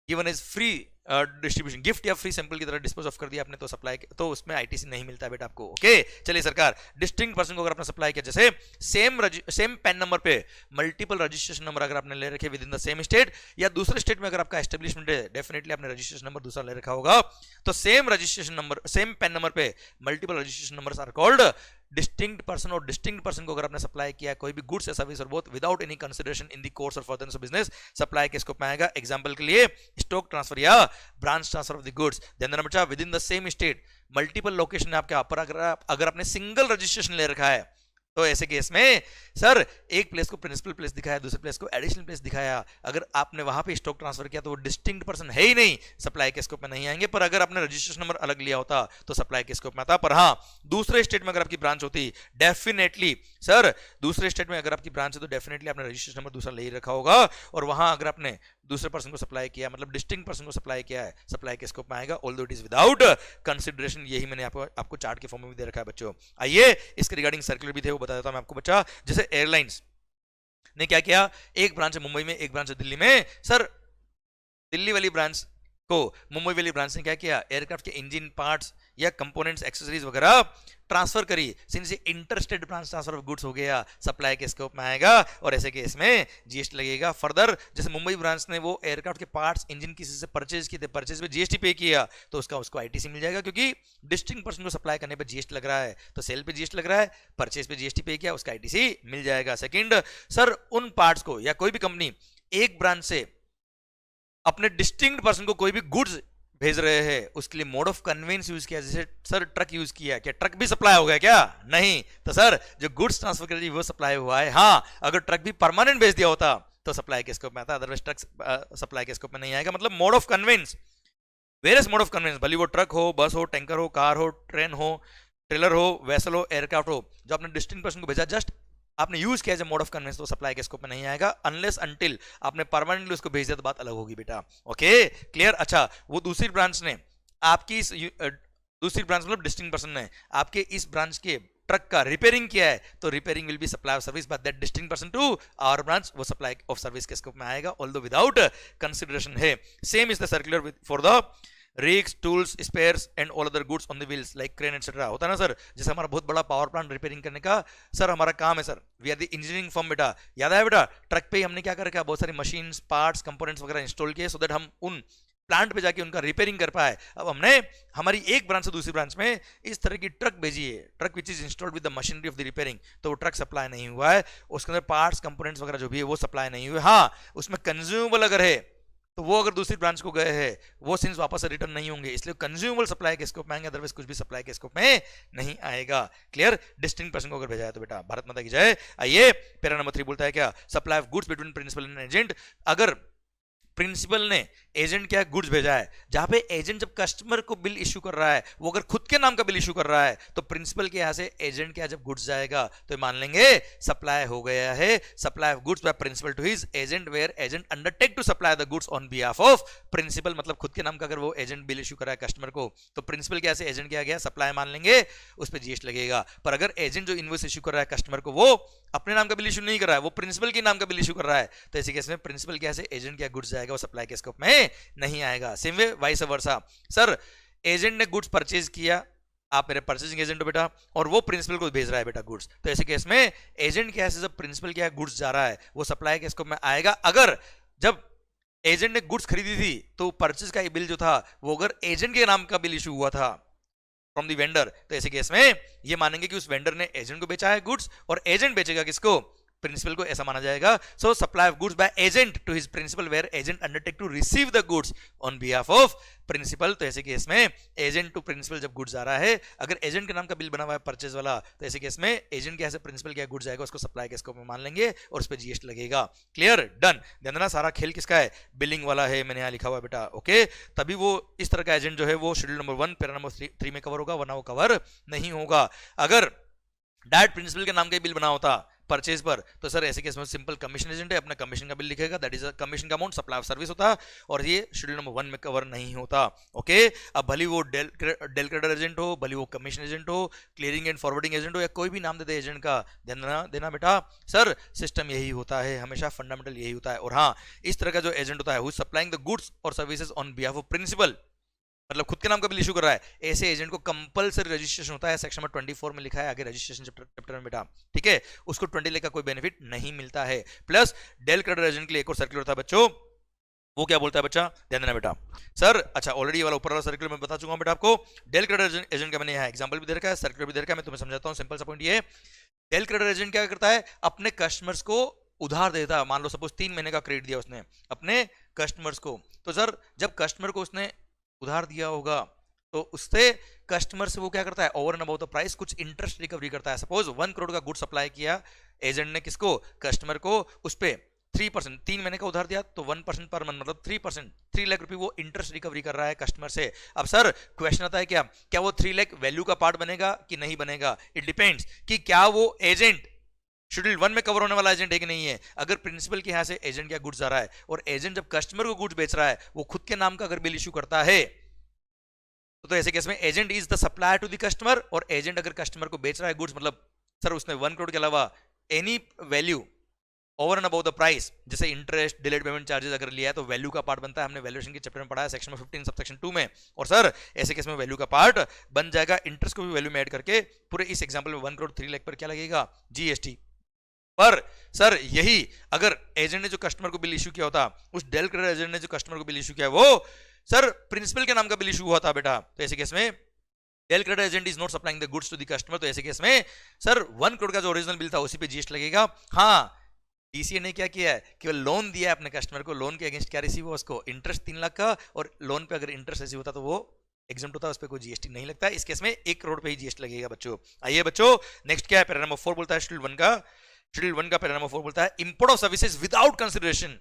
given as free distribution, gift या फ्री सैंपल की तरह डिस्पोज ऑफ कर दिया आपने तो सप्लाई, तो उसमें आईटीसी नहीं मिलता है बेटा आपको। ओके चलिए सरकार, डिस्टिंक्ट पर्सन को अगर आपने सप्लाई किया, जैसे सेम पैन नंबर पे मल्टीपल रजिस्ट्रेशन नंबर अगर आपने ले रखे with in the same state या दूसरे स्टेट में अगर आपका एस्टेब्लिशमेंट है, डेफिनेटली आपने रजिस्ट्रेशन नंबर दूसरा ले रखा होगा, तो same registration number, same PAN number पे multiple registration numbers are called distinct person. और डिस्टिंक्ट पर्सन को अगर आपने सप्लाई किया कोई भी गुड्स या सर्विस और both without any consideration in the course or furtherance of business, supply के स्कोप में आएगा। एग्जांपल के लिए स्टॉक ट्रांसफर या branch transfer of the goods. ध्यान देना बच्चा, with in the same state multiple location है आपके, पर अगर आपने सिंगल रजिस्ट्रेशन ले रखा है तो ऐसे केस में सर एक प्लेस को प्रिंसिपल प्लेस दिखाया, दूसरे प्लेस को एडिशनल प्लेस दिखाया, अगर आपने वहां पे स्टॉक ट्रांसफर किया तो वो डिस्टिंक्ट पर्सन है ही नहीं, सप्लाई के स्कोप में नहीं आएंगे। पर अगर आपने रजिस्ट्रेशन नंबर अलग लिया होता तो सप्लाई के स्कोप में आता। पर हाँ, दूसरे स्टेट में अगर आपकी ब्रांच होती, डेफिनेटली सर दूसरे स्टेट में अगर आपकी ब्रांच है तो डेफिनेटली आपने रजिस्ट्रेशन नंबर दूसरा ले ही रखा होगा, और वहां अगर आपने दूसरे पर्सन को सप्लाई किया मतलब डिस्टिंक्ट पर्सन को सप्लाई किया है, सप्लाई के स्कोप में आएगा, although it is without consideration. यही मैंने आपको चार्ट के फॉर्म में भी दे रखा है बच्चों। आइए इसके रिगार्डिंग सर्कुलर भी थे, वो बता देता हूं मैं आपको बच्चा। जैसे एयरलाइंस ने क्या किया, एक ब्रांच है मुंबई में, एक ब्रांच है दिल्ली में। सर दिल्ली वाली ब्रांच को मुंबई वाली ब्रांच ने क्या किया, एयरक्राफ्ट के इंजन पार्ट्स या कंपोनेंट्स एक्सेसरीज वगैरह ट्रांसफर करी, since inter state branch transfer of goods हो गया, सप्लाई के स्कोप में आएगा और ऐसे केस में जीएसटी लगेगा। फर्दर जैसे मुंबई ब्रांच ने वो एयरक्राफ्ट के पार्ट्स इंजन किसी से परचेज किए थे, परचेज पे जीएसटी पे किया तो उसको आईटीसी मिल जाएगा, क्योंकि डिस्टिंक्ट पर्सन को सप्लाई करने पे जीएसटी लग रहा है, तो सेल पे जीएसटी लग रहा है, परचेज पे जीएसटी पे किया, उसका आईटीसी मिल जाएगा। सेकंड, सर उन पार्ट्स को या कोई भी कंपनी एक ब्रांच से अपने डिस्टिंक्ट पर्सन को कोई भी गुड्स भेज रहे हैं, उसके लिए मोड ऑफ कन्वेंस यूज किया, जैसे सर ट्रक यूज किया, क्या ट्रक भी सप्लाई हो गया क्या? नहीं। तो सर जो गुड्स ट्रांसफर कर रही वो सप्लाई हुआ है। हाँ, अगर ट्रक भी परमानेंट भेज दिया होता तो सप्लाई के स्कोप में आता, अदरवाइज ट्रक सप्लाई के स्कोप में नहीं आएगा। मतलब mode of conveyance, various mode of conveyance, भले वो ट्रक हो, बस हो, टैंकर हो, कार हो, ट्रेन हो, ट्रेलर हो, वेसल हो, एयरक्राफ्ट हो, जो आपने डिस्टिंक्ट पर्सन को भेजा, जस्ट आपने यूज किया एज मोड ऑफ कन्वेंस, तो सप्लाई के स्कोप में नहीं आएगा, अनलेस अनटिल आपने परमानेंटली उसको भेज दिया तो बात अलग होगी बेटा। Okay, clear. अच्छा, वो दूसरी ब्रांच ने आपकी इस दूसरी ब्रांच मतलब डिस्टिंक्ट पर्सन ने आपके इस ब्रांच के ट्रक का रिपेयरिंग किया है, तो repairing will be supply of service by that distinct person to our branch, वो सप्लाई ऑफ सर्विस के स्कोप में आएगा, ऑल्दो विदाउट कंसिडरेशन है। Same is the circular for the rigs, tools, spares and all other goods on the wheels like crane et cetera. होता है ना sir, जैसे हमारा बहुत बड़ा पावर प्लांट रिपेयरिंग करने का सर हमारा काम है sir, we are the engineering firm बेटा। याद है बेटा, ट्रक पे ही हमने क्या कर रखा है, बहुत सारी मशीन्स, पार्ट्स, कंपोनेंट्स वगैरह इंस्टॉल किए, सो दैट हम उन प्लांट पे जाके उनका रिपेयरिंग कर पाए। अब हमने हमारी एक ब्रांच से दूसरी ब्रांच में इस तरह की ट्रक भेजी है, truck which is installed with the machinery of the repairing, तो वो ट्रक सप्लाई नहीं हुआ है, उसके अंदर पार्ट्स, कंपोनेंट्स वगैरह जो भी है वो सप्लाई नहीं हुए। हाँ, उसमें कंज्यूमेबल अगर है तो वो अगर दूसरी ब्रांच को गए हैं, वो सिंस वापस रिटर्न नहीं होंगे, इसलिए कंज्यूमेबल सप्लाई के स्कोप में आएंगे, अदरवाइज कुछ भी सप्लाई के स्कोप में नहीं आएगा। क्लियर। डिस्टिंक्ट पर्सन को अगर भेजा है तो बेटा भारत माता की जय। आइए पैरा नंबर 3 बोलता है क्या, supply of goods between principal and agent. अगर प्रिंसिपल ने एजेंट क्या गुड्स भेजा है, जहां पे एजेंट जब कस्टमर को बिल इशू कर रहा है, वो अगर खुद के नाम का बिल इशू कर रहा है, तो प्रिंसिपल के यहां से एजेंट क्या जब गुड्स जाएगा तो मान लेंगे सप्लाई हो गया है, supply of goods by principal to his agent where agent undertake to supply the goods on behalf of principal. मतलब खुद के नाम का अगर वो एजेंट बिल इशू कर रहा है कस्टमर को, तो प्रिंसिपल क्या से एजेंट क्या गया सप्लाई मान लेंगे, उस पर जीएसटी लगेगा। पर अगर एजेंट जो इनवॉइस इशू कर रहा है कस्टमर को, वो अपने नाम का बिल इशू नहीं कर रहा है, वो प्रिंसिपल के नाम का बिल इशू कर रहा है, तो ऐसे केस में प्रिंसिपल क्या से एजेंट क्या गुड्स जाएगा, वो सप्लाई के स्कोप में नहीं आएगा। Same way vice versa, sir agent ने गुड्स परचेज किया, आप मेरे परचेजिंग एजेंट हो बेटा, और वो प्रिंसिपल को भेज रहा है बेटा गुड्स, तो ऐसे केस में एजेंट क्या है जब प्रिंसिपल क्या गुड्स जा रहा है, वो सप्लाई के स्कोप में आएगा। अगर जब एजेंट ने गुड्स खरीदी थी तो परचेज का बिल जो था वो अगर एजेंट के नाम का बिल इशू हुआ था फ्रॉम द वेंडर, तो ऐसे केस में ये मानेंगे कि उस वेंडर ने एजेंट को बेचा है गुड्स, और एजेंट बेचेगा किसको, प्रिंसिपल को, ऐसा माना जाएगा। So supply of goods by agent to his principal where agent undertake to receive the goods on behalf of principal, तो ऐसे केस में एजेंट टू प्रिंसिपल जब गुड्स आ रहा है, अगर एजेंट के नाम का बिल बना हुआ है परचेज वाला, तो ऐसे केस में एजेंट के प्रिंसिपल क्या गुड्स आएगा उसको सप्लाई के स्कोप में मान लेंगे और उस पर जीएसटी लगेगा। Clear, done. ध्यान देना सारा खेल किसका है, बिलिंग वाला है, मैंने यहाँ लिखा हुआ है बेटा। ओके, तभी वो इस तरह का एजेंट जो है वो शेड्यूल नंबर 1 पैरा नंबर 3 में कवर होगा, वरना वो कवर नहीं होगा। अगर डायरेक्ट प्रिंसिपल के नाम का बिल बना होता परचेज पर, तो सर ऐसे केस में सिंपल कमीशन एजेंट है, अपना कमीशन का बिल लिखेगा, दैट इज कमीशन का अमाउंट, सप्लाई ऑफ सर्विस होता, और ये शेड्यूल नंबर 1 में कवर नहीं होता। ओके, अब भले वो डेल क्रेडिटर एजेंट हो, भले वो कमीशन एजेंट हो, क्लियरिंग एंड फॉरवर्डिंग एजेंट हो, या कोई भी नाम दे दे एजेंट का, ध्यान देना बेटा, सर सिस्टम यही होता है, हमेशा फंडामेंटल यही होता है। और हाँ, इस तरह का जो एजेंट होता है who is supplying the goods और services on behalf of principal, मतलब खुद के नाम का बिल इशू कर रहा है, ऐसे एजेंट को कंपलसरी रजिस्ट्रेशन होता है, सेक्शन नंबर 24 में लिखा है आगे रजिस्ट्रेशन चैप्टर में बेटा, ठीक है। उसको 20 लाख का कोई बेनिफिट नहीं मिलता है। प्लस डेल क्रेडिटर एजेंट के लिए एक और सर्कुलर होता है बच्चों, वो क्या बोलता है बच्चा, ध्यान देना बेटा। सर अच्छा, ऑलरेडी वाला ऊपर वाला सर्कुलर मैं बता चुका हूं बेटा आपको। डेल क्रेडिटर एजेंट का मैंने यहाँ एग्जांपल भी दे रखा है, सर्कुलर भी दे रखा है, मैं तुम्हें समझाता हूं। सिंपल सा पॉइंट ये, डेल क्रेडिटर एजेंट क्या करता है, अपने कस्टमर्स को उधार देता है। मान लो सपोज 3 महीने का क्रेडिट दिया उसने अपने कस्टमर्स को, तो सर जब कस्टमर को उसने उधार दिया होगा तो उससे कस्टमर से वो क्या करता है, over and about the price कुछ इंटरेस्ट रिकवरी करता है। सपोज 1 करोड़ का गुड सप्लाई किया एजेंट ने किसको, कस्टमर को, उस पे 3% 3 महीने का उधार दिया, तो 1% पर मंथ मतलब 3%, 3 लाख रुपए वो इंटरेस्ट रिकवरी कर रहा है कस्टमर से। अब सर क्वेश्चन आता है क्या वो 3 लाख वैल्यू का पार्ट बनेगा कि नहीं बनेगा, इट डिपेंड्स कि क्या वो एजेंट शेड्यूल 1 में कवर होने वाला एजेंट है कि नहीं है। अगर प्रिंसिपल के यहां से एजेंट क्या गुड्स आ रहा है और एजेंट जब कस्टमर को गुड्स बेच रहा है वो खुद के नाम का अगर बिल इशू करता है, तो ऐसे केस में agent is the supplier to the customer, और एजेंट अगर कस्टमर को बेच रहा है गुड्स, मतलब सर उसने 1 करोड़ के अलावा any value over and about the price, जैसे इंटरेस्ट, डिलेड पेमेंट चार्जेस अगर लिया है तो वैल्यू का पार्ट बनता है। हमने वैल्यूएशन के चैप्टर में पढ़ा है सेक्शन 15 सबसेक्शन 2 में। और सर ऐसे केस में वैल्यू का पार्ट बन जाएगा, इंटरेस्ट को भी वैल्यू में ऐड करके पूरे इस एग्जांपल में 1 करोड़ 3 लाख पर क्या लगेगा, जीएसटी। पर सर यही अगर एजेंट ने जो कस्टमर को बिल इशू किया होता, उस डेल क्रेडिटर एजेंट ने जो कस्टमर को बिल इशू किया वो सर प्रिंसिपल के नाम का बिल इशू हुआ था बेटा, तो ऐसे केस में del credere agent is not supplying the goods to the customer, तो ऐसे केस में सर 1 करोड़ का जो ओरिजिनल बिल था उसी पे जीएसटी लगेगा। हाँ, टीसीए ने क्या किया है, केवल लोन दिया है अपने कस्टमर को, लोन के अगेंस्ट क्या रिसीव हुआ उसको, इंटरेस्ट 3 लाख का, और लोन पे अगर इंटरेस्ट रिसीव होता तो वो एग्जाम होता है, उस पर कोई जीएसटी नहीं लगता है। इस केस में 1 करोड़ पे ही जीएसटी लगेगा बच्चों। आइए बच्चों नेक्स्ट क्या है, पैरा नंबर 4 बोलता है शेड्यूल 1 का पैरा नंबर 4 बोलता है import of services without consideration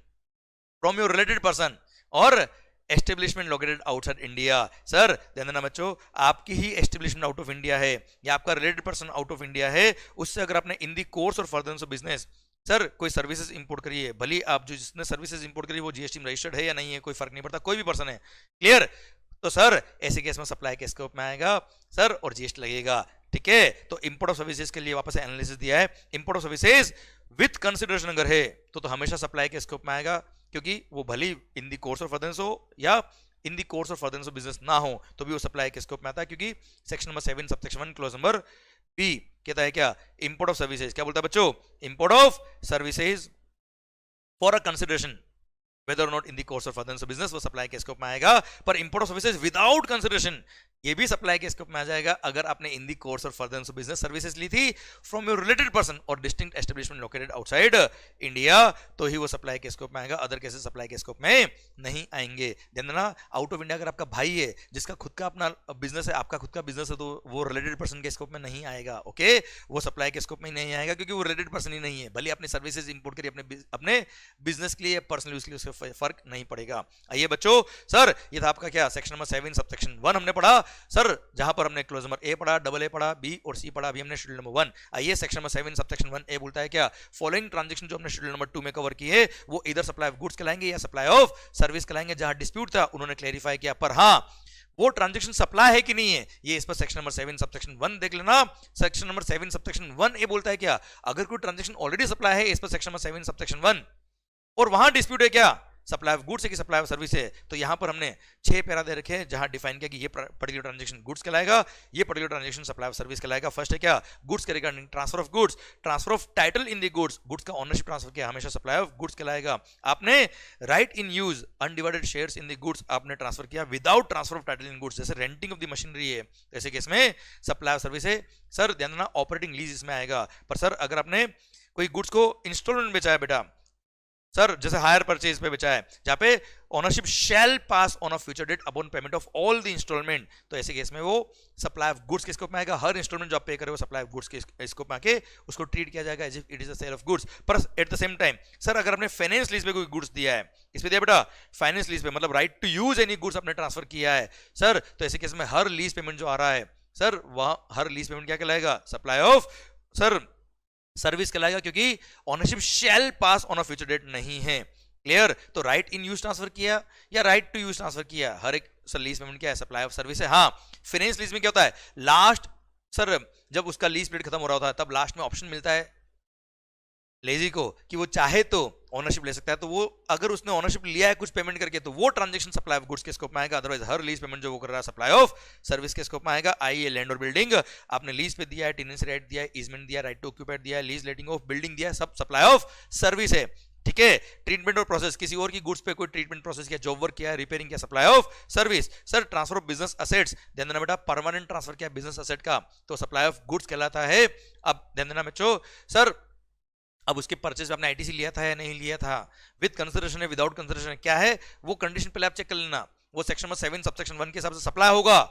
from your related person or establishment located outside India. Sir ध्यान देना बच्चों, आपकी ही एस्टेब्लिशमेंट आउट ऑफ इंडिया है या आपका related person out of India है, उससे अगर आपने in the course or furtherance of business sir कोई सर्विसेज इंपोर्ट करिए, भले आप जो जिसने सर्विसेज इंपोर्ट करी वो जीएसटी में रजिस्टर्ड है या नहीं है, कोई फर्क नहीं पड़ता, कोई भी पर्सन है, क्लियर। तो सर ऐसे केस में सप्लाई के स्कोप में आएगा सर और जीएसटी लगेगा, ठीक है। तो इंपोर्ट ऑफ सर्विसेज के लिए वापस एनालिसिस दिया है, import of services with consideration अगर है तो हमेशा सप्लाई के स्कोप में आएगा, क्योंकि वो भले in the course of furtherance हो या in the course of furtherance of business ना हो तो भी वो सप्लाई के स्कोप में आता है, क्योंकि section number 7 subsection 1 clause number B कहता है क्या, इंपोर्ट ऑफ सर्विसेज क्या बोलता है बच्चों, import of services for a consideration whether or not in the course of furtherance of business वो सप्लाई के स्कोप में आएगा। पर import of services without consideration ये भी सप्लाई के स्कोप में आ जाएगा अगर आपने in the course of furtherance of business services ली थी फ्रॉम योर रिलेटेड पर्सन और distinct establishment located outside India, तो ही वो सप्लाई के स्कोप में आएगा, अदर केसेस सप्लाई के स्कोप में नहीं आएंगे। ध्यान देना, आउट ऑफ इंडिया अगर आपका भाई है जिसका खुद का अपना बिजनेस है, आपका खुद का बिजनेस है, तो वो रिलेटेड पर्सन के स्कोप में नहीं आएगा, ओके, वो सप्लाई के स्कोप में नहीं आएगा क्योंकि वो रिलेटेड पर्सन ही नहीं है, भले अपनी सर्विसेज इंपोर्ट करिए अपने बिजनेस के लिए, पर्सनल यूज के लिए, उससे फर्क नहीं पड़ेगा। आइए बच्चों, सर ये था आपका क्या, सेक्शन नंबर 7 सबसेक्शन 1 हमने पढ़ा सर, जहां पर हमने क्लोज नंबर ए पढ़ा, डबल ए पढ़ा, बी और सी पढ़ा, अभी हमने शेड्यूल नंबर 1। आइए सेक्शन नंबर 7 सबसेक्शन 1 ए बोलता है क्या, फॉलोइंग ट्रांजैक्शन जो हमने शेड्यूल नंबर 2 में कवर किए वो इधर सप्लाई ऑफ गुड्स कहलाएंगे या सप्लाई ऑफ सर्विस कहलाएंगे। जहां डिस्प्यूट था उन्होंने क्लैरिफाई किया, पर हाँ वो ट्रांजैक्शन सप्लाई है कि नहीं है ये इस पर सेक्शन नंबर 7 सबसेक्शन 1 देख लेना। सेक्शन नंबर 7 सबसेक्शन 1 ए बोलता है क्या, अगर कोई ट्रांजैक्शन ऑलरेडी सप्लाई है इस पर सेक्शन नंबर 7 सबसेक्शन 1 और वहां डिस्प्यूट है क्या, सप्लाई ऑफ गुड्स है कि सप्लाई ऑफ सर्विस है, तो यहां पर हमने 6 पैरा दे रखे हैं जहां डिफाइन किया कि ये पर्टिकुलर ट्रांजैक्शन गुड्स कहलाएगा, ये particular transaction supply of service कहलाएगा। फर्स्ट है क्या, गुड्स के regarding transfer of goods, transfer of title in the goods, goods का ओनरशिप ट्रांसफर किया हमेशा सप्लाई ऑफ गुड्स कहलाएगा। आपने right in use undivided shares in the goods आपने ट्रांसफर किया without transfer of title in goods, जैसे renting of the machinery है, ऐसे केस में सप्लाई ऑफ सर्विस है। सर ध्यान देना, ऑपरेटिंग लीज इसमें आएगा, पर सर अगर आपने कोई गुड्स को इंस्टॉलमेंट बेचा है बेटा, सर जैसे हायर परचेज पे बेचा है जहां पे ownership shall pass on a future date upon payment of all the instalment, तो ऐसे केस में वो सप्लाई ऑफ गुड्स के स्कोप में आएगा। हर इंस्टॉलमेंट जो आप पे करे वो सप्लाई ऑफ गुड्स के स्कोप में आके उसको ट्रीट किया जाएगा as if it is a sale of goods. पर at the same time sir अगर आपने फाइनेंस लीज पे कोई गुड्स दिया है, इस पे दिया बेटा फाइनेंस लीज पे, मतलब right to use any goods आपने ट्रांसफर किया है सर, तो ऐसे केस में हर लीज पेमेंट जो आ रहा है सर वह हर लीज पेमेंट क्या कहलाएगा, सप्लाई ऑफ सर सर्विस कहलाएगा, क्योंकि ownership shall pass on a future date नहीं है, क्लियर। तो राइट इन यूज ट्रांसफर किया या राइट टू यूज ट्रांसफर किया, हर एक सर लीज पेमेंट क्या है, सप्लाई ऑफ सर्विस है। हाँ फाइनेंस लीज में क्या होता है, लास्ट सर जब उसका लीज पीरियड खत्म हो रहा होता है तब लास्ट में ऑप्शन मिलता है लेजी को कि वो चाहे तो ओनरशिप ले सकता है, तो वो अगर उसने ओनरशिप लिया है कुछ पेमेंट करके तो वो ट्रांजैक्शन सप्लाई ऑफ गुड्स के स्कोप में आएगा, अदरवाइज हर लीज पेमेंट जो वो कर रहा है सप्लाई ऑफ सर्विस के स्कोप में आएगा। आइए लैंड और बिल्डिंग आपने लीज पे दिया है, टेनेंसी राइट दिया है, ईजमेंट दिया है, राइट टू ऑक्यूपाइड दिया है, लीज लेटिंग ऑफ बिल्डिंग दिया है, सब सप्लाई ऑफ सर्विस है, ठीक है। ट्रीटमेंट और प्रोसेस, किसी और की गुड्स पे कोई ट्रीटमेंट प्रोसेस किया, जॉब वर्क किया, रिपेयरिंग किया, supply of service. Sir transfer of business assets, ध्यान देना बेटा परमानेंट ट्रांसफर किया बिजनेस असेट का तो सप्लाई ऑफ गुड्स कहलाता है। अब ध्यान देना बच्चों, सर अब उसके परचेज में आपने आईटीसी लिया था या नहीं लिया था, विद कंसिडरेशन है विदाउट कंसिडरेशन क्या है वो कंडीशन पहले आप चेक कर लेना, वो सेक्शन नंबर 7 सबसेक्शन 1 के हिसाब से सप्लाई होगा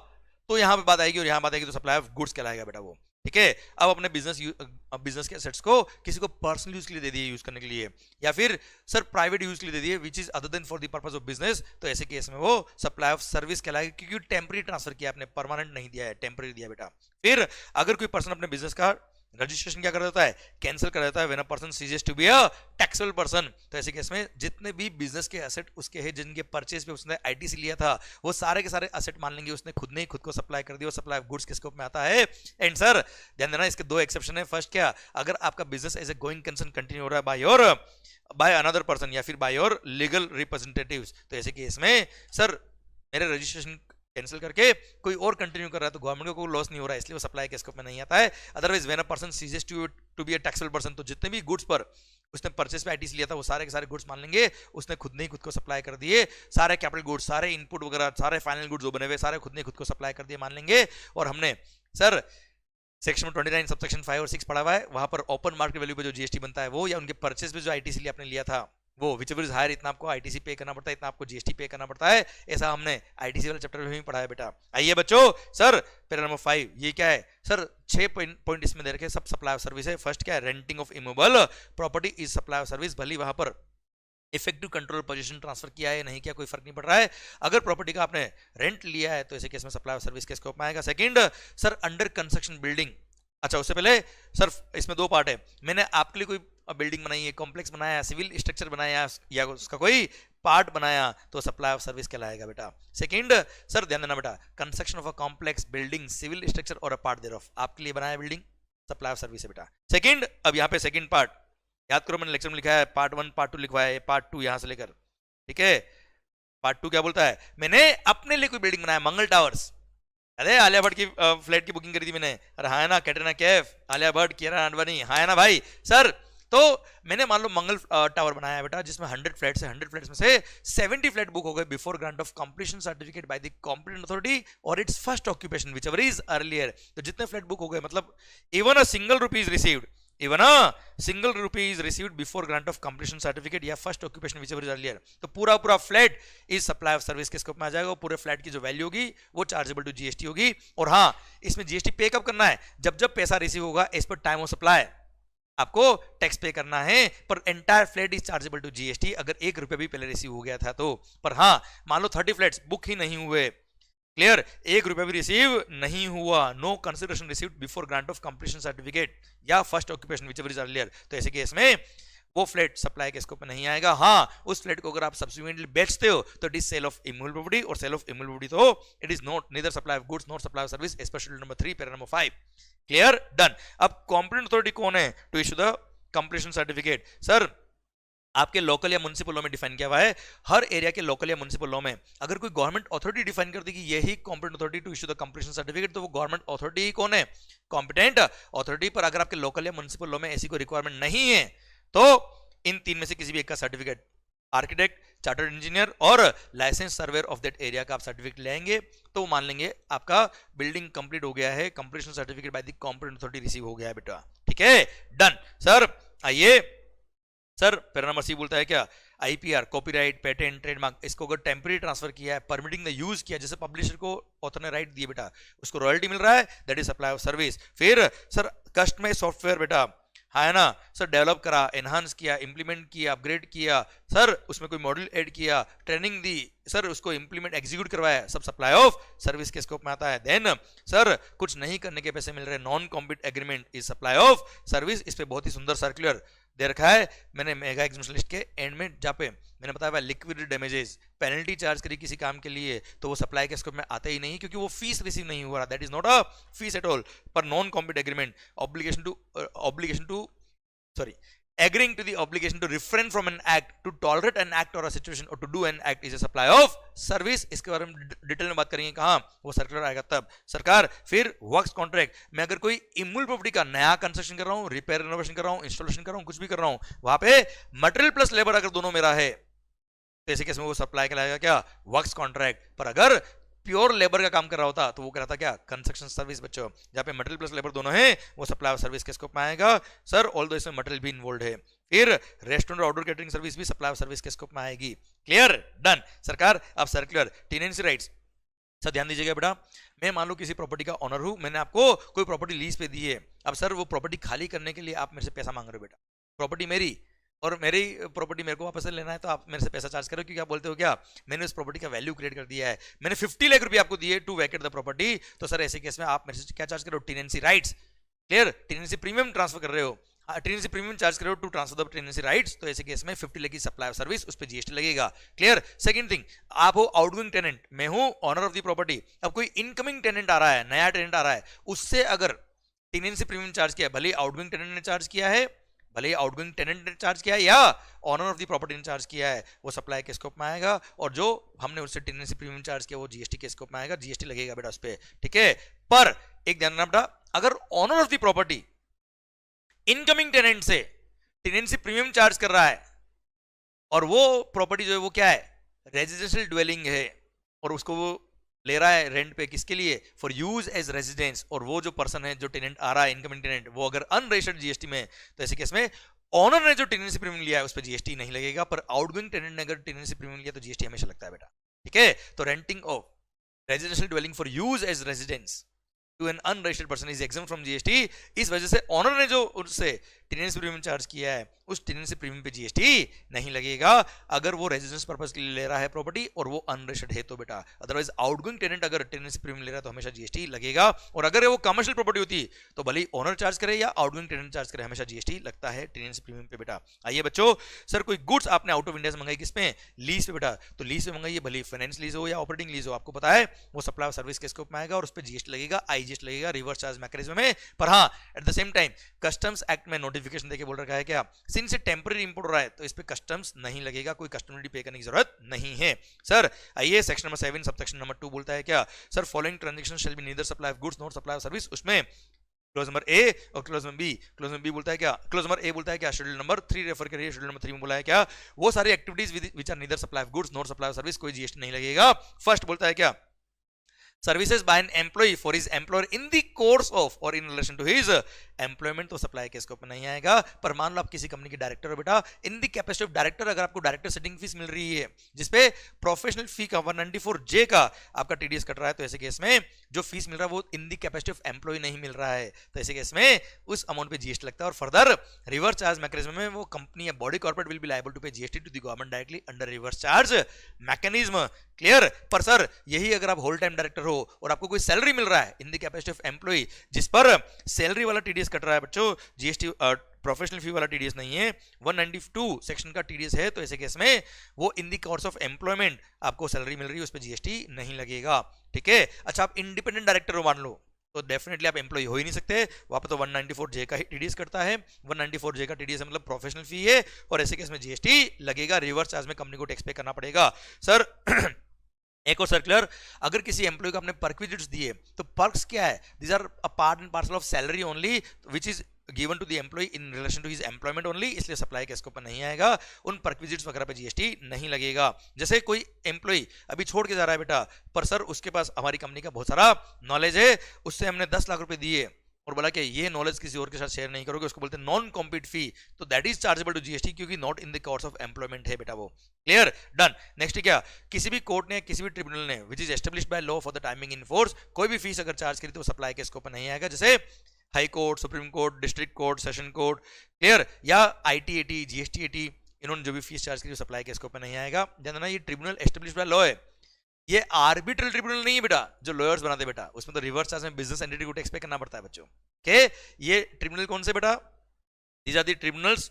तो यहां पे बात आएगी और यहां बात आएगी तो सप्लाई ऑफ गुड्स कहलाएगा बेटा वो, ठीक है। अब अपने बिजनेस के एसेट्स को किसी को पर्सनल यूज के लिए दे दिए, यूज करने के लिए, या फिर सर प्राइवेट यूज के लिए दे दिए which is other than for the purpose of business, तो ऐसे केस में वो सप्लाई ऑफ सर्विस कहलाएगा, क्योंकि टेम्पररी ट्रांसफर किया आपने, परमानेंट नहीं दिया है, टेम्पररी दिया बेटा। फिर अगर कोई पर्सन अपने बिजनेस का रजिस्ट्रेशन क्या कर देता है, कैंसिल कर देता है, when a person ceases to be a taxable person, तो ऐसे केस में जितने भी बिजनेस के एसेट उसके हैं जिनके परचेज पे उसने आईटीसी लिया था वो सारे के सारे एसेट मान लेंगे उसने खुद ने ही खुद को सप्लाई कर दिया, सप्लाई ऑफ गुड्स के स्कोप में आता है। एंड सर ध्यान देना इसके 2 एक्सेप्शन है। फर्स्ट क्या, अगर आपका business as a going concern continue हो रहा है बाय अनदर पर्सन या फिर बाय योर लीगल रिप्रेजेंटेटिव्स, तो ऐसे केस में सर मेरे रजिस्ट्रेशन कैंसिल करके कोई और कंटिन्यू कर रहा है तो गवर्नमेंट को कोई लॉस नहीं हो रहा है, इसलिए वो सप्लाई के स्कोप में नहीं आता है। Otherwise when a person ceases to be a taxable person, तो जितने भी गुड्स पर उसने परचेस पे आईटीसी लिया था वो सारे के सारे गुड्स मान लेंगे उसने खुद ने ही खुद को सप्लाई कर दिए, सारे कैपिटल गुड्स, सारे इनपुट वगैरह, सारे फाइनल गुड्स जो बने हुए सारे खुद ने खुद को सप्लाई कर दिए मान लेंगे। और हमने सर सेक्शन 29 सबसेक्शन 5 और 6 पढ़ा हुआ है, वहां पर ओपन मार्केट वैल्यू पे जो जीएसटी बनता है वो, या उनके परचेज पे जो आईटीसी लिए आपने लिया था वो, विच एवर इज हायर, इतना आपको आईटीसी पे करना पड़ता है, इतना आपको जीएसटी पे करना पड़ता है। ऐसा हमने आईटीसी वाले चैप्टर में भी पढ़ा है बेटा। आइए बच्चों, सर पैरा नंबर 5 ये क्या है सर? 6 पॉइंट इसमें दे रखे, सब सप्लाई ऑफ सर्विस है। फर्स्ट क्या है? Renting of immovable property is supply of service. भले वहां पर इफेक्टिव कंट्रोल पोजीशन ट्रांसफर किया है नहीं किया कोई फर्क नहीं पड़ रहा है, अगर प्रॉपर्टी का आपने रेंट लिया है तो ऐसे केस में सप्लाई ऑफ सर्विस के स्कोप में आएगा। Second sir, under construction building. अच्छा, उससे पहले सर इसमें 2 पार्ट है। मैंने आपके लिए कोई बिल्डिंग बनाई है, कॉम्प्लेक्स बनाया, सिविल स्ट्रक्चर बनाया या उसका कोई पार्ट बनाया तो सप्लाई ऑफ सर्विस कहलाएगा बेटा। सेकंड सर ध्यान देना बेटा, construction of a complex building, civil structure और अ पार्ट देयर ऑफ, आपके लिए बनाया बिल्डिंग, सप्लाई ऑफ सर्विस है बेटा। सेकंड, अब यहाँ पे सेकंड पार्ट याद करो, मैंने लेक्चर में लिखा है पार्ट 1 पार्ट 2 लिखवाया है, पार्ट 2 यहां से लेकर, ठीक है। पार्ट 2 क्या बोलता है? मैंने अपने लिए कोई बिल्डिंग बनाया, मंगल टावर्स। अरे आलिया भट्ट की फ्लैट की बुकिंग करी थी मैंने, अरे हाँ ना, कैटरीना कैफ, आलिया भट्ट, कियारा आडवाणी, हाँ ना भाई सर। तो मैंने मान लो मंगल टावर बनाया है बेटा, जिसमें 100 फ्लैट्स है, 100 फ्लैट्स में से 70 फ्लैट बुक हो गए before grant of completion certificate by the competent authority or its first occupation whichever is earlier. तो जितने फ्लैट बुक हो गए, मतलब even a single rupees received, even a single rupee is received before grant of completion certificate या first occupation whichever is earlier, तो पूरा flat इस supply of service के स्कोप में आ जाएगा। पूरे फ्लैट की जो वैल्यू होगी वो चार्जेबल टू जीएसटी होगी। और हाँ, इसमें जीएसटी पे कब करना है? जब जब पैसा रिसीव होगा as per time of supply आपको टैक्स पे करना है, पर entire flat is chargeable to GST अगर 1 रुपया भी पहले रिसीव हो गया था तो। पर हाँ, मान लो 30 फ्लैट्स बुक ही नहीं हुए, क्लियर, 1 रुपया भी रिसीव नहीं हुआ, no consideration received before grant of completion certificate या first occupation whichever is earlier, तो ऐसे केस में वो फ्लैट सप्लाई के स्कोप में नहीं आएगा। हाँ, उस फ्लैट को अगर आप सब्सिक्वेंटली बेचते हो तो it is sale of immovable property, और सेल ऑफ इमूवेबल प्रॉपर्टी तो it is not neither supply of goods not supply of service, special number 3 para number 5, clear, done. अब कॉम्पिटेंट अथॉरिटी कौन है to issue the completion certificate? Sir आपके local या municipal law में define किया हुआ है। हर एरिया के लोकल या म्युनिसिपल लॉ में अगर कोई गवर्नमेंट अथॉरिटी डिफाइन कर दी कि यही competent authority to issue the completion certificate, तो वो गवर्नमेंट अथॉरिटी कौन है? Competent authority. पर अगर आपके लोकल या म्युनिसिपल लॉ में ऐसी कोई रिक्वायरमेंट नहीं है तो इन 3 में से किसी भी एक का सर्टिफिकेट, आर्किटेक्ट, चार्टर्ड इंजीनियर और licence surveyor of that area का आप सर्टिफिकेट लेंगे तो मान लेंगे आपका बिल्डिंग कंप्लीट हो गया है, completion certificate by the competent authority receive हो गया है बेटा, ठीक है, डन। सर आइए, सर पैरा नंबर सी बोलता है क्या? आईपीआर, कॉपीराइट, पेटेंट, ट्रेडमार्क, इसको अगर टेम्परेरी ट्रांसफर किया है, परमिटिंग द यूज किया, जैसे पब्लिशर को ऑथर ने राइट दिए बेटा, उसको रॉयल्टी मिल रहा है, that is supply of service. फिर सर कस्टमाइज सॉफ्टवेयर बेटा, हाँ है ना सर, डेवलप करा, एनहांस किया, इंप्लीमेंट किया, अपग्रेड किया, सर उसमें कोई मॉड्यूल ऐड किया, ट्रेनिंग दी, सर उसको इंप्लीमेंट एग्जीक्यूट करवाया, सब सप्लाई ऑफ सर्विस के स्कोप में आता है। देन सर कुछ नहीं करने के पैसे मिल रहे, non compete agreement is supply of service. इस पे बहुत ही सुंदर सर्कुलर दे रखा है मैंने मेगा एग्जीबिशन लिस्ट के एंड में, जहाँ पे मैंने बताया हुआ लिक्विड डैमेजेस, पेनल्टी चार्ज करी किसी काम के लिए तो वो सप्लाई के स्कोप में आते ही नहीं, क्योंकि वो फीस रिसीव नहीं हुआ, that is not a fees at all. पर non compete agreement, obligation to sorry agreeing to the obligation to refrain from an act, to tolerate an act or a situation or to do an act is a supply of service। इसके बारे में detail में बात करेंगे, कहाँ वो circular आएगा तब। सरकार फिर वर्क्स कॉन्ट्रैक्ट में अगर कोई इमूवेबल प्रॉपर्टी का नया कंस्ट्रक्शन कर रहा हूँ, रिपेयर रिनोवेशन कर रहा हूँ, इंस्टॉलेशन कर रहा हूँ, कुछ भी कर रहा हूँ, वहां पे मटेरियल प्लस लेबर अगर दोनों मेरा है तो ऐसे केस में वो सप्लाई कहलाएगा क्या? Works contract. पर अगर प्योर लेबर का काम कर रहा होता तो वो कहता था क्या? कंस्ट्रक्शन सर्विस बच्चों। जहाँ पे मटेरियल प्लस लेबर दोनों है वो सप्लाई ऑफ सर्विस के स्कोप में आएगा सर, ऑल्दो इसमें मटेरियल भी इन्वॉल्व है। फिर रेस्टोरेंट आउटडोर कैटरिंग सर्विस भी सप्लाई ऑफ सर्विस के स्कोप में आएगी, क्लियर, डन। सरकार अब सर्कुलर टेनेंसी राइट्स, सर ध्यान दीजिएगा बेटा, मैं मान लो किसी प्रॉपर्टी का ऑनर हूं, मैंने आपको कोई प्रॉपर्टी लीज पे दी है, अब सर वो प्रॉपर्टी खाली करने के लिए आप मेरे से पैसा मांग रहे हो बेटा, प्रॉपर्टी मेरी और मेरी प्रॉपर्टी मेरे को वापस लेना है तो आप मेरे से पैसा चार्ज करो, क्योंकि आप बोलते हो क्या मैंने उस प्रॉपर्टी का वैल्यू क्रिएट कर दिया है, मैंने 50 लाख रुपए आपको दिए टू वैकेट द प्रॉपर्टी, तो सर ऐसे केस में आप मेरे से क्या चार्ज करो? Tenancy rights, clear, tenancy premium transfer कर रहे हो, टेनेंसी प्रीमियम चार्ज करो to transfer the tenancy rights, तो ऐसे केस में 50 लाख की सप्लाई ऑफ सर्विस, उस पर जीएसटी लगेगा, क्लियर। सेकंड थिंग, आप हो आउटगोइंग टेनेंट, मैं हूं ऑनर ऑफ द प्रॉपर्टी, अब कोई इनकमिंग टेनेंट आ रहा है, नया टेनेंट आ रहा है, उससे अगर टेनेंसी प्रीमियम चार्ज किया, भले आउटगोइंग टेनेंट ने चार्ज किया है, भले आउटगोइंग टेनेंट ने चार्ज किया है या ऑनर ऑफ द प्रॉपर्टी ने चार्ज किया है, वो सप्लाई के स्कोप में आएगा, और जो हमने उससे टेनेंसी प्रीमियम चार्ज किया वो जीएसटी के स्कोप में आएगा, जीएसटी लगेगा बेटा उस पे, ठीक है। पर एक ध्यान रखना बेटा, अगर owner of the property incoming tenant से टेनेंसी प्रीमियम चार्ज कर रहा है और वो प्रॉपर्टी जो है वो क्या है? रेजिडेंशियल ड्वेलिंग है और उसको वो ले रहा है रेंट पे, किसके लिए? फॉर यूज एज रेजिडेंस, और वो जो पर्सन है, जो टेनेंट आ रहा है, इनकमिंग टेनेंट, वो अगर अनरजिस्टर्ड जीएसटी में, तो ऐसे केस में ऑनर ने जो टेनेंसी प्रीमियम लिया है उस पर जीएसटी नहीं लगेगा, पर आउटगोइंग टेनेंट ने अगर टेनेंसी प्रीमियम लिया तो जीएसटी हमेशा लगता है बेटा। ठीक है, तो renting of residential dwelling for use as residence to an unregistered person is exempt from GST. इस वजह से ऑनर ने जो उससे टेनेंसी प्रीमियम चार्ज किया है उस टेनेंसी प्रीमियम पे जीएसटी नहीं लगेगा, अगर वो रेजिडेंस पर्पस के लिए ले रहा है प्रॉपर्टी और वो अनरजिस्टर्ड है तो बेटा। अदरवाइज आउटगोइंग टेनेंट अगर टेनेंसी प्रीमियम ले रहा है तो हमेशा जीएसटी लगेगा, और अगर वो कमर्शियल प्रॉपर्टी होती तो भले ही ओनर चार्ज करे या आउटगोइंग टेनेंट चार्ज करे, हमेशा जीएसटी लगता है टेनेंसी प्रीमियम पे बेटा। आइए बच्चों, सर कोई गुड्स आपने आउट ऑफ इंडिया से मंगाई, किसमें? लीज पे बेटा। तो लीज पे मंगाइए, भले फाइनेंस लीज हो या ऑपरेटिंग लीज हो, आपको पता है वो सप्लाई सर्विस के स्कोप में आएगा और उस पर जीएसटी लगेगा, आईजीएसटी लगेगा रिवर्स चार्ज मैकेनिज्म में। पर हाँ, eight the same time customs act में नोटिफिकेशन देके बोल रखा है क्या, सिंस से टेम्पररी इंपोर्ट हो रहा है तो इस पे कस्टम्स नहीं लगेगा, कोई कस्टम ड्यूटी पे करने की जरूरत नहीं है। सर आइए section number 7 sub section number 2 बोलता है क्या, sir following transaction shall be neither supply of goods not supply of service. उसमें क्लोज नंबर ए और clause number B, clause number B बोलता है क्या, क्लोज नंबर ए बोलता है क्या, शेड्यूल नंबर 3 रेफर करिए, शेड्यूल नंबर 3 में बोला है क्या, वो सारी activities which are neither supply of goods not supply of service, कोई जीएसटी नहीं लगेगा। फर्स्ट बोलता है क्या, services by an employee for his employer in the course of or in relation to his employment, तो सप्लाई के scope में नहीं आएगा। पर मान लो आप किसी कंपनी के डायरेक्टर हो बेटा, in the capacity of director, अगर आपको डायरेक्टर सेटिंग फीस मिल रही है जिसपे प्रोफेशनल फी का 194J का आपका टीडीएस कट रहा है, तो ऐसे केस में जो फीस मिल रहा है वो in the capacity of employee नहीं मिल रहा है, तो ऐसे केस में उस अमाउंट पे जीएसटी लगता है। और फर्दर रिवर्स चार्ज मैकेनिज्म में वो कंपनी या body corporate will be liable to pay GST to the government directly under reverse charge mechanism. Clear? पर सर यही अगर आप होल टाइम डायरेक्टर हो और आपको कोई सैलरी मिल रहा है in the capacity of employee जिस पर सैलरी वाला टीडीएस कट रहा है बच्चों, जीएसटी प्रोफेशनल फी वाला टीडीएस नहीं है, 192 सेक्शन का टीडीएस है, तो ऐसे केस में वो in the course of employment आपको सैलरी मिल रही है उस पर जीएसटी नहीं लगेगा। ठीक है, अच्छा आप इंडिपेंडेंट डायरेक्टर हो मान लो, तो डेफिनेटली आप एम्प्लॉय हो ही नहीं सकते, वहां पर तो 194J का ही टीडीएस करता है, 194J का टीडीएस मतलब प्रोफेशनल फी है, और ऐसे केस में जीएसटी लगेगा, रिवर्स चार्ज में कंपनी को टैक्स पे करना पड़ेगा। सर एक और सर्कुलर, अगर किसी एम्प्लॉय को आपने परक्विजिट्स दिए तो पर्क्स क्या है, these are a part and parcel of salary only which is given to the employee in relation to his employment only, इसलिए सप्लाई के स्कोप पर नहीं आएगा, उन परक्विजिट्स वगैरह पे जीएसटी नहीं लगेगा। जैसे कोई एम्प्लॉय अभी छोड़ के जा रहा है बेटा, पर सर उसके पास हमारी कंपनी का बहुत सारा नॉलेज है, उससे हमने 10 लाख रुपए दिए और बोला कि ये नॉलेज किसी और के साथ शेयर नहीं करोगे, उसको बोलते हैं नॉन कॉम्पीट फी, तो that is chargeable to GST क्योंकि not in the course of employment है बेटा वो। क्लियर? डन। नेक्स्ट क्या, किसी भी कोर्ट ने किसी भी ट्रिब्यूनल ने which is established by law for the timing in force, कोई भी फीस अगर चार्ज करी तो सप्लाई के स्कोप पर नहीं आएगा, जैसे high court, supreme court, district court, session court. Clear? या आईटीएटी, जीएसटीएटी, इन्होंने जो भी फीस चार्ज करी सप्लाई के स्कोप पर नहीं आएगा। जानना ये ट्रिब्यूनल एस्टेब्लिश्ड बाय लॉ है, ये आर्बिट्रल ट्रिब्यूनल नहीं है बेटा जो लॉयर्स बनाते बेटा, उसमें तो रिवर्स चार्ज में बिजनेस एंटिटी को टैक्स पे करना पड़ता है बच्चों के। ये ट्रिब्यूनल कौन से बेटा, दीज आर द ट्रिब्यूनल्स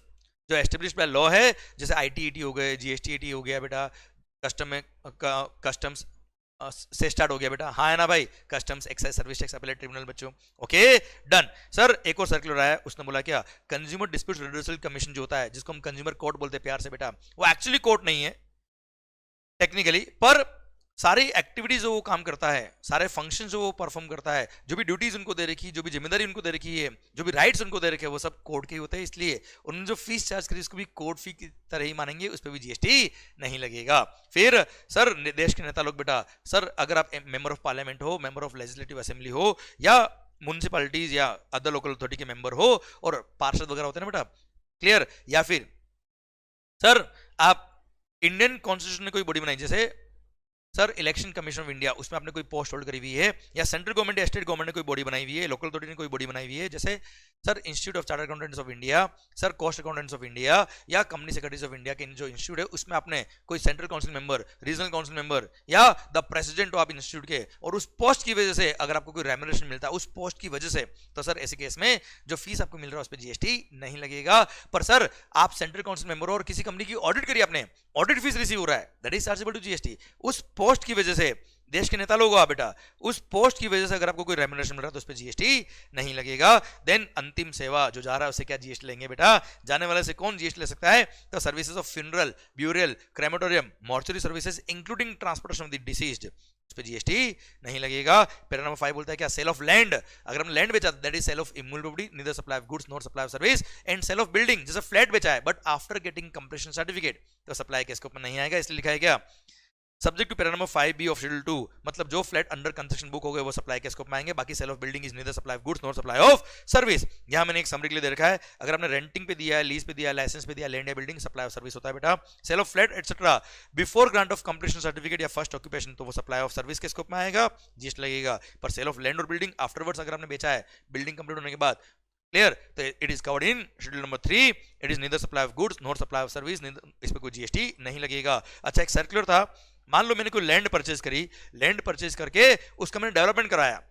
जो एस्टेब्लिश्ड बाय लॉ है, जैसे आईटीएटी हो गए, जीएसटीएटी हो गया बेटा, कस्टम्स से स्टार्ट हो गया बेटा, हाँ है ना भाई, customs, excise, service tax, appellate tribunal बच्चों। Okay done. सर एक और सर्कुलर आया, उसने बोला क्या, कंज्यूमर डिस्प्यूट रिड्यूसल कमीशन जो होता है जिसको हम कंज्यूमर कोर्ट बोलते हैं प्यार से बेटा, वो एक्चुअली कोर्ट नहीं है टेक्निकली, पर सारी एक्टिविटीज जो वो काम करता है, सारे फंक्शंस जो वो परफॉर्म करता है, जो भी ड्यूटीज उनको दे रखी है, जो भी जिम्मेदारी उनको दे रखी है, जो भी राइट्स उनको दे रखे हैं, वो सब कोर्ट के ही होते हैं, इसलिए उन्होंने जो फीस चार्ज करी उसको भी कोर्ट फी की तरह ही मानेंगे, उस पर भी जीएसटी नहीं लगेगा। फिर सर देश के नेता लोग बेटा, सर अगर आप मेंबर ऑफ पार्लियामेंट हो, मेंबर ऑफ लेजिस्लेटिव असेंबली हो, या म्युनिसिपैलिटीज या अदर लोकल अथॉरिटी के मेंबर हो, और पार्षद वगैरह होते हैं ना बेटा, क्लियर, या फिर सर आप इंडियन कॉन्स्टिट्यूशन ने कोई बॉडी बनाई, जैसे sir election commission of India, उसमें आपने कोई पोस्ट होल्ड करी हुई है, या सेंट्रल गवर्नमेंट या स्टेट गवर्नमेंट ने कोई बॉडी बनाई हुई है, लोकल अथॉरिटी ने कोई बॉडी बनाई हुई है, जैसे sir institute of chartered accountants of India, sir cost accountants of India, या कंपनी सेक्रेटरीज ऑफ इंडिया के जो इंस्टीट्यूट है उसमें आपने कोई central council member, regional council member, या द प्रेसिडेंट हो आप इंस्टीट्यूट के, और उस पोस्ट की वजह से अगर आपको कोई रेम्यूनरेशन मिलता है उस पोस्ट की वजह से, तो सर ऐसे केस में जो फीस आपको मिल रहा है उस पर जीएसटी नहीं लगेगा। पर सर आप सेंट्रल काउंसिल मेंबर हो और किसी कंपनी की ऑडिट करी आपने, ऑडिट फीस रिसीव हो रहा है, that is chargeable to GST. उस पोस्ट की वजह से देश के नेता लोग हो बेटा, उस पोस्ट की वजह से अगर आपको कोई रेम्यूनरेशन मिल रहा है तो उस पर जीएसटी नहीं लगेगा। देन अंतिम सेवा जो जा रहा है उससे क्या जीएसटी लेंगे बेटा, जाने वाले से कौन जीएसटी ले सकता है, तो services of funeral, burial, crematorium, mortuary services including transportation of the deceased, उस पर जीएसटी नहीं लगेगा। पैरा नंबर 5 बोलता है क्या, सेल ऑफ लैंड, अगर हमने लैंड बेचा that is sale of immovable property, neither supply of goods not supply of service, and sale of building, जैसे फ्लैट बेचा है but after getting completion certificate, तो सप्लाई के स्कोप में नहीं आएगा, इसलिए लिखा है क्या, subject to para number 5B of schedule 2, मतलब जो फ्लैट अंडर कंस्ट्रक्शन बुक हो गए वो सप्लाई के स्कोप में आएंगे, बाकी sale of building is neither supply of goods nor supply of service. यहां मैंने एक समरी के लिए दे रखा है, अगर आपने रेंटिंग पे दिया है, लीज पे दिया है, लाइसेंस पे दिया, लैंड या बिल्डिंग, सप्लाई ऑफ सर्विस होता है बेटा। Sale of flat et cetera before grant of completion certificate या फर्स्ट ऑक्यूपेशन, तो वो सप्लाई ऑफ सर्विस के स्कोप में आएगा, जीएसटी लगेगा। पर सेल ऑफ लैंड और बिल्डिंग आफ्टरवर्ड्स, अगर आपने बेचा है बिल्डिंग कंप्लीट होने के बाद, क्लियर, तो it is covered in schedule number 3, it is neither supply of goods nor supply of service, इस पे कोई जीएसटी नहीं लगेगा। अच्छा, एक सर्कुलर था, मान लो मैंने कोई लैंड परचेज करी, लैंड परचेज करके उसका मैंने डेवलपमेंट कराया,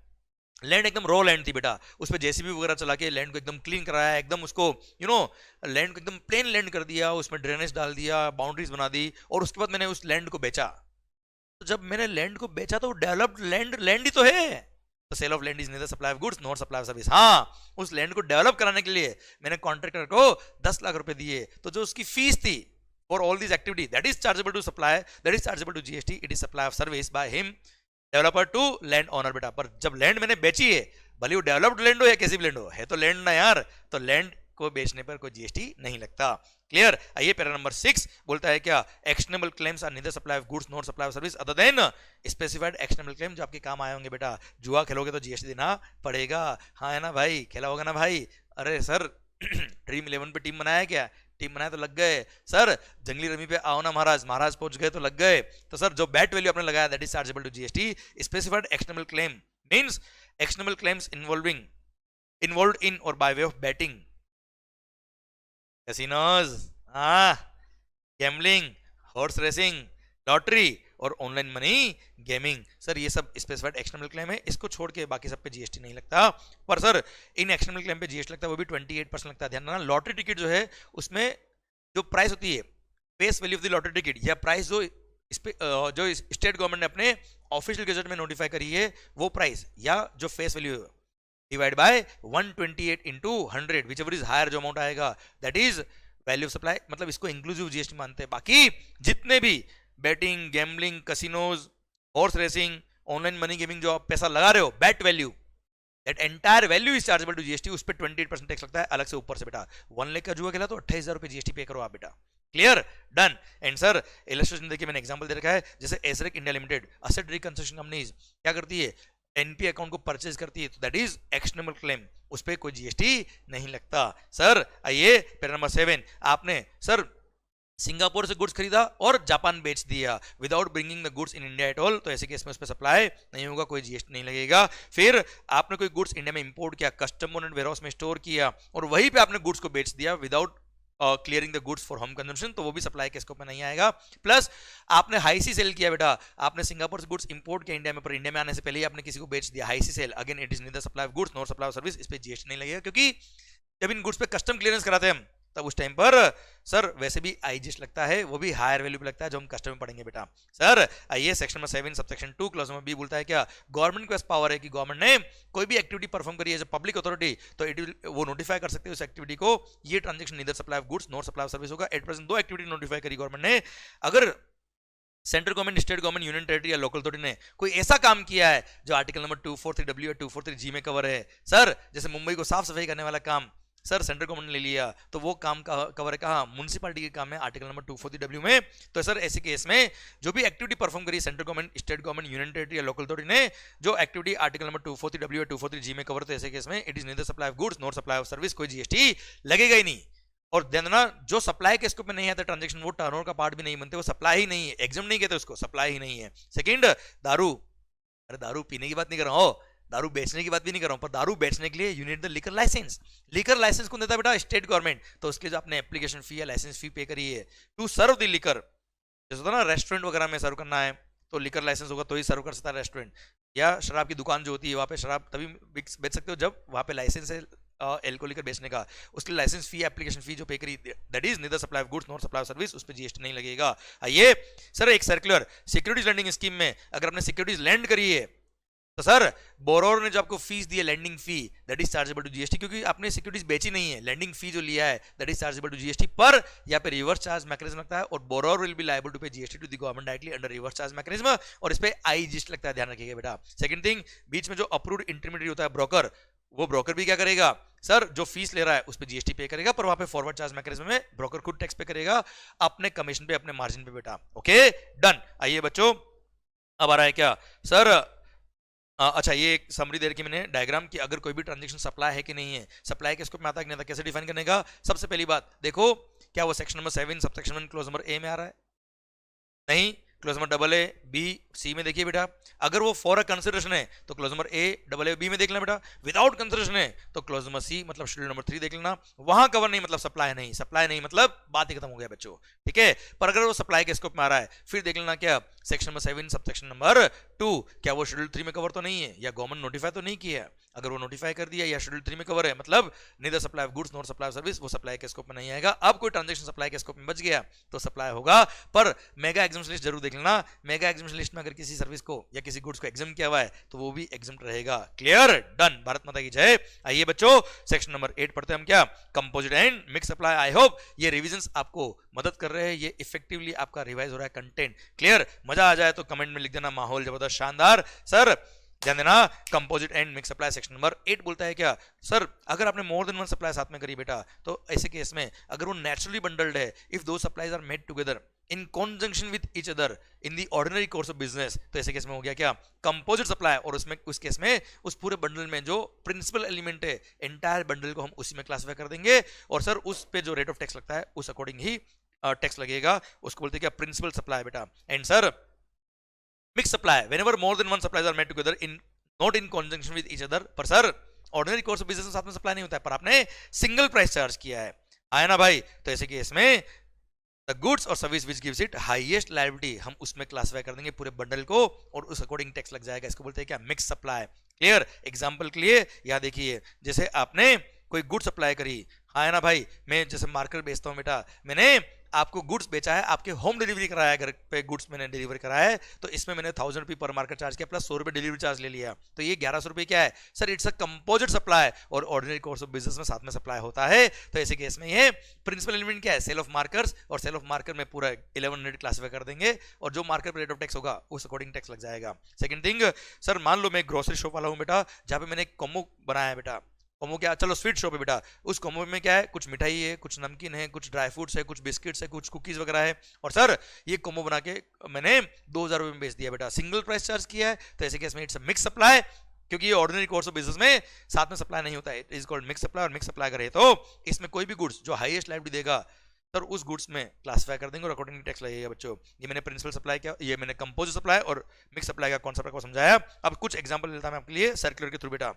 लैंड एकदम रॉ लैंड थी बेटा, उस पर जेसीबी वगैरह चला के लैंड को एकदम क्लीन कराया, एकदम उसको लैंड को एकदम प्लेन लैंड कर दिया, उसमें ड्रेनेज डाल दिया, बाउंड्रीज बना दी, और उसके बाद मैंने उस लैंड को बेचा। तो जब मैंने लैंड को बेचा तो डेवलप्ड लैंड ही तो है, तो sale of land is neither supply of goods nor supply of service. हाँ, उस लैंड को डेवलप कराने के लिए मैंने कॉन्ट्रैक्टर को 10 लाख रुपए दिए, तो जो उसकी फीस थी for all these activity, that is chargeable to supply, that is chargeable to GST, it is supply of service by him developer to land owner बेटा। पर जब लैंड मैंने बेची है, भले वो डेवलप्ड लैंड हो या कैसी भी लैंड हो, है तो लैंड ना यार, तो लैंड को बेचने पर कोई जीएसटी नहीं लगता। क्लियर। आइए पैरा नंबर 6 बोलता है क्या, actionable claims are neither supply of goods nor supply of service other than specified actionable claim, जो आपके काम आए होंगे बेटा। जुआ खेलोगे तो जीएसटी देना पड़ेगा, हाँ है ना भाई, खेला होगा ना भाई। अरे सर ड्रीम 11 पे टीम बनाया क्या, टीम बनाया तो लग गए। सर जंगली रमी पे आओ ना महाराज, महाराज पहुंच गए तो लग गए। तो सर जो बैट वैल्यू आपने लगाया that is chargeable to GST. Specified actionable claim means actionable claims involved in or by way of betting, casinos, gambling, horse racing, lottery or online money gaming. Sir ये सब specified actionable claim है, इसको छोड़ के बाकी सब पे GST नहीं लगता। पर सर इन एक्शनेबल क्लेम पे जीएसटी लगता है, वो भी 28% लगता है। ध्यान रखना, लॉटरी टिकट जो है उसमें जो प्राइस होती है, face value of the lottery ticket या प्राइस जो स्टेट गवर्नमेंट ने अपने ऑफिशियल गजट में नोटिफाई करी है, वो प्राइस या जो face value divide by 128 into 100 whichever is higher, जो अमाउंट आएगा that is value of supply. मतलब इसको इंक्लूसिव जीएसटी मानते हैं। बाकी जितने भी betting, gambling, casinos, horse racing, online money gaming, जो आप पैसा लगा रहे हो, bet value, that entire value is chargeable to GST. उस पर 28% टैक्स लगता है अलग से ऊपर से बेटा। 1 लाख का जुआ खेला तो 28,000 रुपए जीएसटी पे करो आप बेटा। Clear, done. And sir illustration देखिए, मैंने एग्जांपल दे रखा है, जैसे Asrec India limited asset reconstruction companies क्या करती है, एनपी अकाउंट को परचेज करती है, तो दैट इज एक्शनेबल क्लेम, उस पर कोई जीएसटी नहीं लगता। सर आइए पैरा नंबर 7, आपने सर सिंगापुर से गुड्स खरीदा और जापान बेच दिया without bringing the goods in India at all, तो ऐसे केस में उस पर सप्लाई नहीं होगा, कोई जीएसटी नहीं लगेगा। फिर आपने कोई गुड्स इंडिया में इंपोर्ट किया, कस्टम वेयरहाउस में स्टोर किया और वहीं पे आपने गुड्स को बेच दिया without clearing the goods for home consumption, तो वो भी सप्लाई के स्कोप में नहीं आएगा। प्लस आपने हाई सी सेल किया बेटा, आपने सिंगापुर से गुड्स इंपोर्ट किया इंडिया में, पर इंडिया में आने से पहले ही आपने किसी को बेच दिया, high sea sale, again it is neither supply of goods nor supply of service, इस पे जीएसटी नहीं लगेगा। क्योंकि जब इन गुड्स पे कस्टम क्लियरेंस कराते हैं हम, तब उस टाइम पर सर वैसे भी आईजीएसटी लगता है, वो भी हायर वैल्यू पे लगता है, जो हम कस्टम में पढ़ेंगे बेटा। सर आइए section number 7 subsection 2 clause number B बोलता है क्या, गवर्नमेंट के पास पावर है कि गवर्नमेंट ने कोई भी एक्टिविटी परफॉर्म करी है एज अ पब्लिक अथॉरिटी, तो इट वो नोटिफाई कर सकते हैं उस एक्टिविटी को। ये transaction neither supply of goods nor supply of service होगा। एट प्रेजेंट 2 एक्टिविटी नोटिफाई करी गवर्नमेंट ने, अगर central government, state government, union territory या लोकल अथॉरिटी ने कोई ऐसा काम किया है जो आर्टिकल नंबर 243W या 243G में कवर है, सर जैसे मुंबई को साफ सफाई करने वाला काम सर सेंट्रल गवर्नमेंट ने ले लिया, तो वो काम का कवर है कहाँ, म्युनिसिपैलिटी के काम है आर्टिकल नंबर 240W में। तो सर ऐसे केस में जो भी एक्टिविटी परफॉर्म करी central government, state government, union territory या लोकल अथॉरिटी ने, जो एक्टिविटी आर्टिकल नंबर 240W या 243G में कवर, तो ऐसे केस में it is neither supply of goods nor supply of service, कोई जीएसटी लगेगा ही नहीं। और ध्यान देना, जो सप्लाई के स्कोप में नहीं आता ट्रांजेक्शन, वो टर्नओवर का पार्ट भी नहीं बनते, वो सप्लाई ही नहीं है, एग्जाम नहीं कहते उसको, सप्लाई ही नहीं है। सेकंड, दारू, अरे दारू पीने की बात नहीं कर रहा हूं, दारू बेचने की बात भी नहीं कर रहा हूं, पर दारू बेचने के लिए you need the liquor licence. Liquor licence कौन देता है बेटा, स्टेट गवर्नमेंट। तो उसके जो आपने एप्लीकेशन फी या लाइसेंस फी पे करी है टू सर्व द लिकर, जैसे होता है ना रेस्टोरेंट वगैरह में सर्व करना है तो लिकर लाइसेंस होगा तो ही सर्व कर सकता है रेस्टोरेंट, या शराब की दुकान जो होती है वहाँ पे शराब तभी बेच सकते हो जब वहाँ पे लाइसेंस है एल्कोहलिक बेचने का, उसके लिए लाइसेंस फी, एप्लीकेशन फी जो पे करी, that is neither supply of goods nor supply of service, उस पर जीएसटी नहीं लगेगा। आइए सर एक सर्कुलर सिक्योरिटीज लैंडिंग स्कीम में अगर आपने सिक्योरिटीज लैंड करी है तो सर बोरोर ने जो आपको फीस दी है lending fee, that is chargeable to GST, क्योंकि आपने सिक्योरिटीज बेची नहीं है, लैंडिंग फी जो लिया है that is chargeable to GST, पर यहाँ पे रिवर्स चार्ज मैकेनिज्म लगता है और borrower will be liable to pay GST to the government directly under reverse charge mechanism, और इस पे आई जीएसटी लगता है, ध्यान रखिएगा बेटा। सेकंड थिंग, बीच में जो अप्रूव्ड इंटरमीडिएट होता है ब्रोकर, वो ब्रोकर भी क्या करेगा सर, जो फीस ले रहा है उस पे जीएसटी पे करेगा, पर वहां पे फॉरवर्ड चार्ज मैकेनिज्म में ब्रोकर खुद टैक्स पे करेगा अपने कमीशन पे, अपने मार्जिन पे बेटा। Okay done. आइए बच्चों, अब आ रहा है क्या सर, अच्छा ये एक समरी दे रखी मैंने डायग्राम की, अगर कोई भी ट्रांजेक्शन सप्लाई है कि नहीं है, सप्लाई के स्कोप में आता है कि नहीं आता, कैसे डिफाइन करने का। सबसे पहली बात देखो, क्या वो section number 7 sub section 1 clause number A में आ रहा है? नहीं, close number double A B C में देखिए बेटा। अगर वो फॉर अ कंसिडरेशन है तो close number A double A B में देख लेना बेटा। विदाउट कंसिडरेशन है तो क्लोज नंबर सी मतलब शेड्यूल नंबर 3 देख लेना। वहां कवर नहीं मतलब सप्लाई नहीं, सप्लाई नहीं मतलब बात ही खत्म हो गया बच्चों, ठीक है। पर अगर वो सप्लाई के स्कोप में आ रहा है फिर देख लेना क्या section number 7 sub section number 2, क्या वो शेड्यूल 3 में कवर तो नहीं है, या गवर्नमेंट नोटिफाई तो नहीं किया है। अगर वो नोटिफाई कर दिया या शेड्यूल 3 में कवर है मतलब neither supply of goods not supply of service, वो सप्लाई के स्कोप में नहीं आएगा। अब कोई ट्रांजैक्शन सप्लाई के स्कोप में बच गया तो सप्लाई होगा, पर मेगा एग्जम्पशन लिस्ट जरूर देख लेना। मेगा एग्जम्पशन लिस्ट में अगर किसी सर्विस को या किसी गुड्स को एग्जाम किया हुआ है तो वो भी एग्जाम रहेगा। क्लियर डन, भारत माता की जय। आइए बच्चों सेक्शन नंबर 8 पढ़ते हैं हम, क्या composite and mix supply. I hope ये रिविजन्स आपको मदद कर रहे हैं, ये इफेक्टिवली आपका रिवाइज हो रहा है कंटेंट। क्लियर, मजा आ जाए तो कमेंट में लिख देना माहौल जबरदस्त शानदार। सर ध्यान देना, composite and mix supply section number 8 बोलता है क्या सर, अगर आपने मोर देन वन सप्लाई साथ में करी बेटा तो ऐसे केस में अगर वो नेचुरली बंडल्ड है, इफ दो supplies are made together in conjunction with each other in the ordinary course of business, तो ऐसे केस में हो गया क्या कंपोजिट सप्लाई। और उसमें उस केस में उस पूरे बंडल में जो प्रिंसिपल एलिमेंट है एंटायर बंडल को हम उसी में क्लासिफाई कर देंगे, और सर उस पे जो रेट ऑफ टैक्स लगता है उस अकॉर्डिंग ही टैक्स लगेगा, उसको बोलते हैं क्या प्रिंसिपल सप्लाई बेटा। And sir mix supply whenever more than one supplies are made together in not in conjunction with each other, पर sir ordinary course of business में साथ में सप्लाई नहीं होता है, पर आपने सिंगल प्राइस चार्ज किया है, आया ना भाई, तो ऐसे केस में द गुड्स और service which gives it highest liability हम उसमें क्लासिफाई कर देंगे पूरे बंडल को, और उस अकॉर्डिंग टैक्स लग जाएगा। इसको बोलते हैं क्या मिक्स सप्लाई। क्लियर, एग्जांपल के लिए यहाँ देखिए, जैसे आपने कोई गुड सप्लाई करी, हाँ ना भाई, मैं जैसे मार्केट बेचता हूँ बेटा, मैंने आपको गुड्स बेचा है, आपके होम डिलीवरी कराया है, घर पे गुड्स मैंने डिलीवर कराया है, तो इसमें मैंने 1000 रुपये पर मार्केट चार्ज किया प्लस 100 रुपये डिलीवरी चार्ज ले लिया, तो ये 1100 रुपये क्या है sir, it's a composite supply, और ऑर्डिनरी कोर्स ऑफ बिजनेस में साथ में सप्लाई होता है। तो ऐसे केस में ये प्रिंसिपल एलिमेंट क्या है, सेल ऑफ मार्कर्स, और सेल ऑफ मार्कर में पूरा 1100 क्लासिफाई कर देंगे, और जो मार्कर पर रेट ऑफ टैक्स होगा उस अकॉर्डिंग टैक्स लग जाएगा। सेकंड थिंग सर, मान लो मैं ग्रोसरी शॉप वाला हूँ बेटा, जहाँ पे मैंने एक कॉम्बो बनाया है बेटा, कॉम्बो क्या, चलो स्वीट शॉप है बेटा, उस कॉम्बो में क्या है, कुछ मिठाई है, कुछ नमकीन है, कुछ ड्राई फ्रूट्स है, कुछ बिस्किट्स है, कुछ कुकीज वगैरह है, और सर ये कॉम्बो बना के मैंने 2000 रुपये में बेच दिया बेटा, सिंगल प्राइस चार्ज किया है, तो ऐसे केस में इट्स मिक्स सप्लाई, क्योंकि ये ऑर्डिनरी कोर्स ऑफ बिजनेस में साथ में सप्लाई नहीं होता है, it is called mix supply. और मिक्स सप्लाई करे तो इसमें कोई भी गुड्स जो हाईएस्ट लायबिलिटी देगा सर उस गुड्स में क्लासिफाई कर देंगे और अकॉर्डिंग टैक्स लगेगा बच्चों। ये मैंने प्रिंसिपल सप्लाई किया, ये मैंने कंपोजिट सप्लाई और मिक्स सप्लाई का कॉन्सेप्ट आपको समझाया। अब कुछ एग्जांपल लेता हूं आपके लिए सर्कुलर के थ्रू बेटा।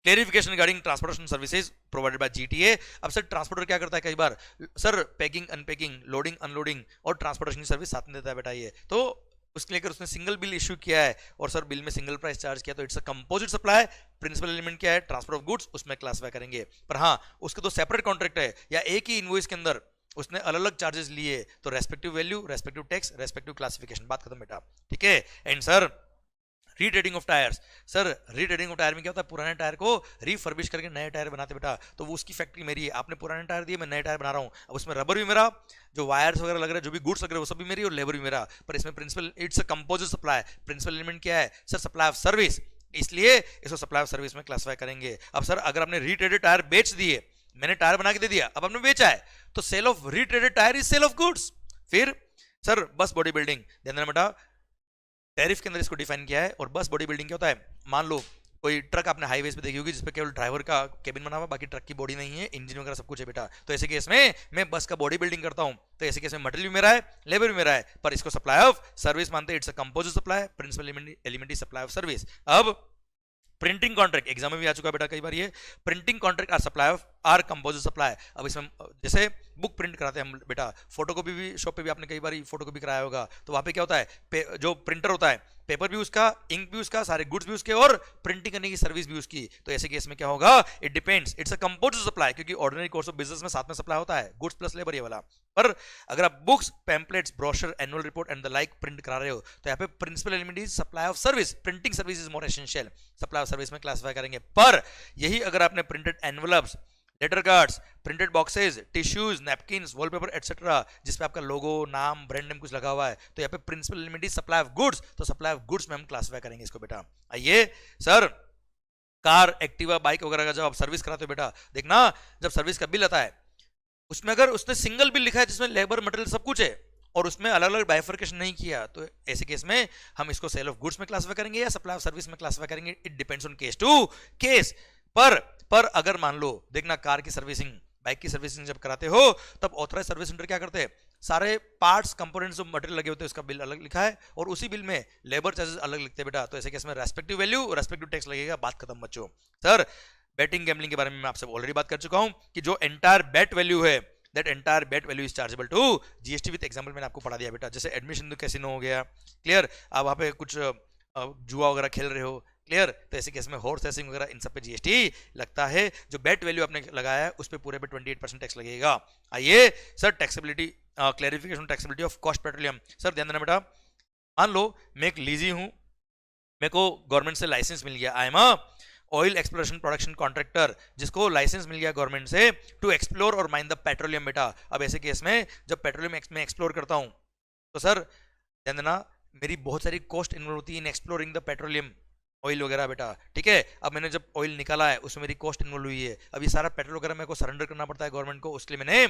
Clarification regarding transportation services provided by GTA. अब सर ट्रांसपोर्टर क्या करता है, कई बार sir packing unpacking loading unloading और ट्रांसपोर्टेशन सर्विस साथ में देता है बेटा, ये तो उसके लेकर उसने सिंगल बिल इशू किया है और सर बिल में सिंगल प्राइस चार्ज किया, तो it's a composite supply. Principal element क्या है, ट्रांसफर ऑफ गुड्स, उसमें क्लासिफाई करेंगे। पर हाँ उसके तो सेपरेट कॉन्ट्रैक्ट है या एक ही इनवॉइस के अंदर उसने अलग अलग चार्जेस लिए, तो respective value, respective tax, respective classification, बात खत्म बेटा, ठीक है। And sir retreading of tyres, sir retreading of tyre में क्या होता है, पुराने टायर को रिफर्बिश करके नए टायर बनाते बेटा, तो वो उसकी फैक्ट्री मेरी है, आपने पुराने टायर दिए, मैं नए टायर बना रहा हूँ, अब उसमें रबर भी मेरा, जो वायर्स वगैरह लग रहे हैं, जो भी गुड्स लग रहे हैं वो सब भी मेरी और लेबर भी मेरा, पर इसमें principal it's a composite supply. Principal element क्या है सर, सप्लाई ऑफ सर्विस, इसलिए इसको सप्लाई ऑफ सर्विस में क्लासिफाई करेंगे। अब सर अगर आपने रीट्रेडेड टायर बेच दिए, मैंने टायर बना के दे दिया, अब आपने बेचा है, तो sale of retreaded tyre is sale of goods. फिर सर बस बॉडी बिल्डिंग, ध्यान देना बेटा, टैरिफ के अंदर इसको डिफाइन किया है। और बस बॉडी बिल्डिंग क्या होता है, मान लो कोई ट्रक आपने हाईवे पे देखी होगी जिसपे केवल ड्राइवर का केबिन बना हुआ, बाकी ट्रक की बॉडी नहीं है, इंजन वगैरह सब कुछ है बेटा, तो ऐसे केस में मैं बस का बॉडी बिल्डिंग करता हूं, तो ऐसे केस में मटेरियल भी मेरा है, लेबर भी मेरा है, पर इसको सप्लाई ऑफ सर्विस मानते हैं, it's a composite supply. Principal element supply of service. अब प्रिंटिंग कॉन्ट्रैक्ट एग्जाम में भी आ चुका है बेटा कई बार, ये printing contract are supply of are composite supply. अब इसमें जैसे बुक प्रिंट कराते हैं हम बेटा, फोटोकॉपी भी शॉप पे भी आपने कई बार फोटोकॉपी कराया होगा, तो वहां पे क्या होता है, जो प्रिंटर होता है, पेपर भी उसका, इंक भी उसका, सारे गुड्स भी उसके, और प्रिंटिंग करने की सर्विस भी उसकी। तो ऐसे केस में क्या होगा, it depends, it's a composite supply, क्योंकि ऑर्डिनरी कोर्स ऑफ बिजनेस में साथ में सप्लाई होता है, गुड्स प्लस लेबर ये वाला। पर अगर आप books, pamphlets, brochure, annual report and the like print करा रहे हो, तो यहाँ पे principal element is supply of service, printing service is more essential, supply of service में क्लासिफाई करेंगे। पर यही अगर आपने printed envelopes, letter cards, printed boxes, tissues, napkins, wallpaper etcetera, जिसपे आपका लोगो, नाम, ब्रांड नेम कुछ लगा हुआ है, तो यहाँ पे principal element is supply of goods, तो सप्लाई ऑफ गुड्स में हम क्लासिफाई करेंगे इसको बेटा। आइए सर, कार, एक्टिवा, बाइक वगैरह का जब आप सर्विस कराते हो बेटा, देखना जब सर्विस का बिल आता है, उसमें अगर उसने सिंगल बिल लिखा है जिसमें लेबर, मटेरियल सब कुछ है, और उसमें अलग अलग बाइफर्केशन नहीं किया, तो ऐसे केस में हम इसको सेल ऑफ गुड्स में क्लासिफाई करेंगे या सप्लाई ऑफ सर्विस में क्लासिफाई करेंगे। It depends on case to case. पर अगर मान लो, देखना कार की सर्विसिंग, बाइक की सर्विसिंग जब कराते हो, तब ऑथराइज सर्विस सेंटर क्या करते हैं, सारे पार्ट्स, कंपोनेंट्स जो मटेरियल लगे होते हैं उसका बिल अलग लिखा है, और उसी बिल में लेबर चार्जेस अलग लिखते हैं बेटा। तो ऐसे केस में रेस्पेक्टिव वैल्यू, रेस्पेक्टिव टैक्स लगेगा, बात खत्म बच्चों। सर, बेटिंग गैम्बलिंग के बारे में मैं आपसे ऑलरेडी बात कर चुका हूं कि जो एंटायर बेट वैल्यू है, that entire bet value is chargeable to GST with example मैंने आपको पढ़ा दिया बेटा। जैसे एडमिशन कैसीनो हो गया, क्लियर, आप वहां पे कुछ जुआ वगैरह खेल रहे हो, क्लियर, तो ऐसे केस में हॉर्स रेसिंग वगैरह इन सब पे जीएसटी लगता है। जो बेट वैल्यू आपने लगाया है उस पे पूरे पे 28% टैक्स लगेगा। आइए sir, taxability, clarification taxability of cost petroleum. Sir ध्यान देना बेटा, मान लो मैं एक लीजी हूं, मेरे को गवर्नमेंट से लाइसेंस मिल गया, I am a oil exploration production contractor, जिसको लाइसेंस मिल गया गवर्नमेंट से टू एक्सप्लोर और माइन द पेट्रोलियम बेटा। अब ऐसे केस में जब पेट्रोलियम में एक्सप्लोर करता हूं, तो सर ध्यान देना, मेरी बहुत सारी कॉस्ट इन्वॉल्व होती है इन एक्सप्लोरिंग द पेट्रोलियम, ऑयल वगैरह बेटा, ठीक है। अब मैंने जब ऑयल निकाला है उसमें मेरी कॉस्ट इन्वॉल्व हुई है, अब ये सारा पेट्रोल वगैरह मेरे को सरेंडर करना पड़ता है गवर्नमेंट को, उसके लिए मैंने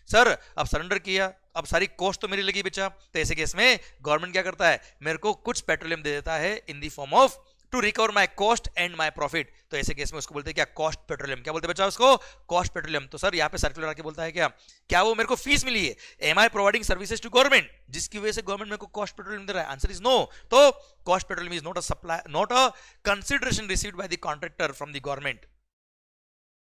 सर अब सरेंडर किया, अब सारी कॉस्ट तो मेरी लगी बेचा। तो ऐसे केस में गवर्नमेंट क्या करता है, मेरे को कुछ पेट्रोलियम दे देता है in the form of to recover my cost and my profit. तो ऐसे केस में उसको बोलते हैं क्या, कॉस्ट पेट्रोलियम। क्या बोलते हैं बच्चा उसको, कॉस्ट पेट्रोलियम। तो सर यहाँ पे सर्कुलर आके बोलता है क्या वो मेरे को फीस मिली है, am I providing services to government, जिसकी वजह से गवर्नमेंट मेरे को कॉस्ट पेट्रोलियम दे रहा है। Answer is no. तो cost petroleum is not a supply, not a consideration received by the contractor from the government,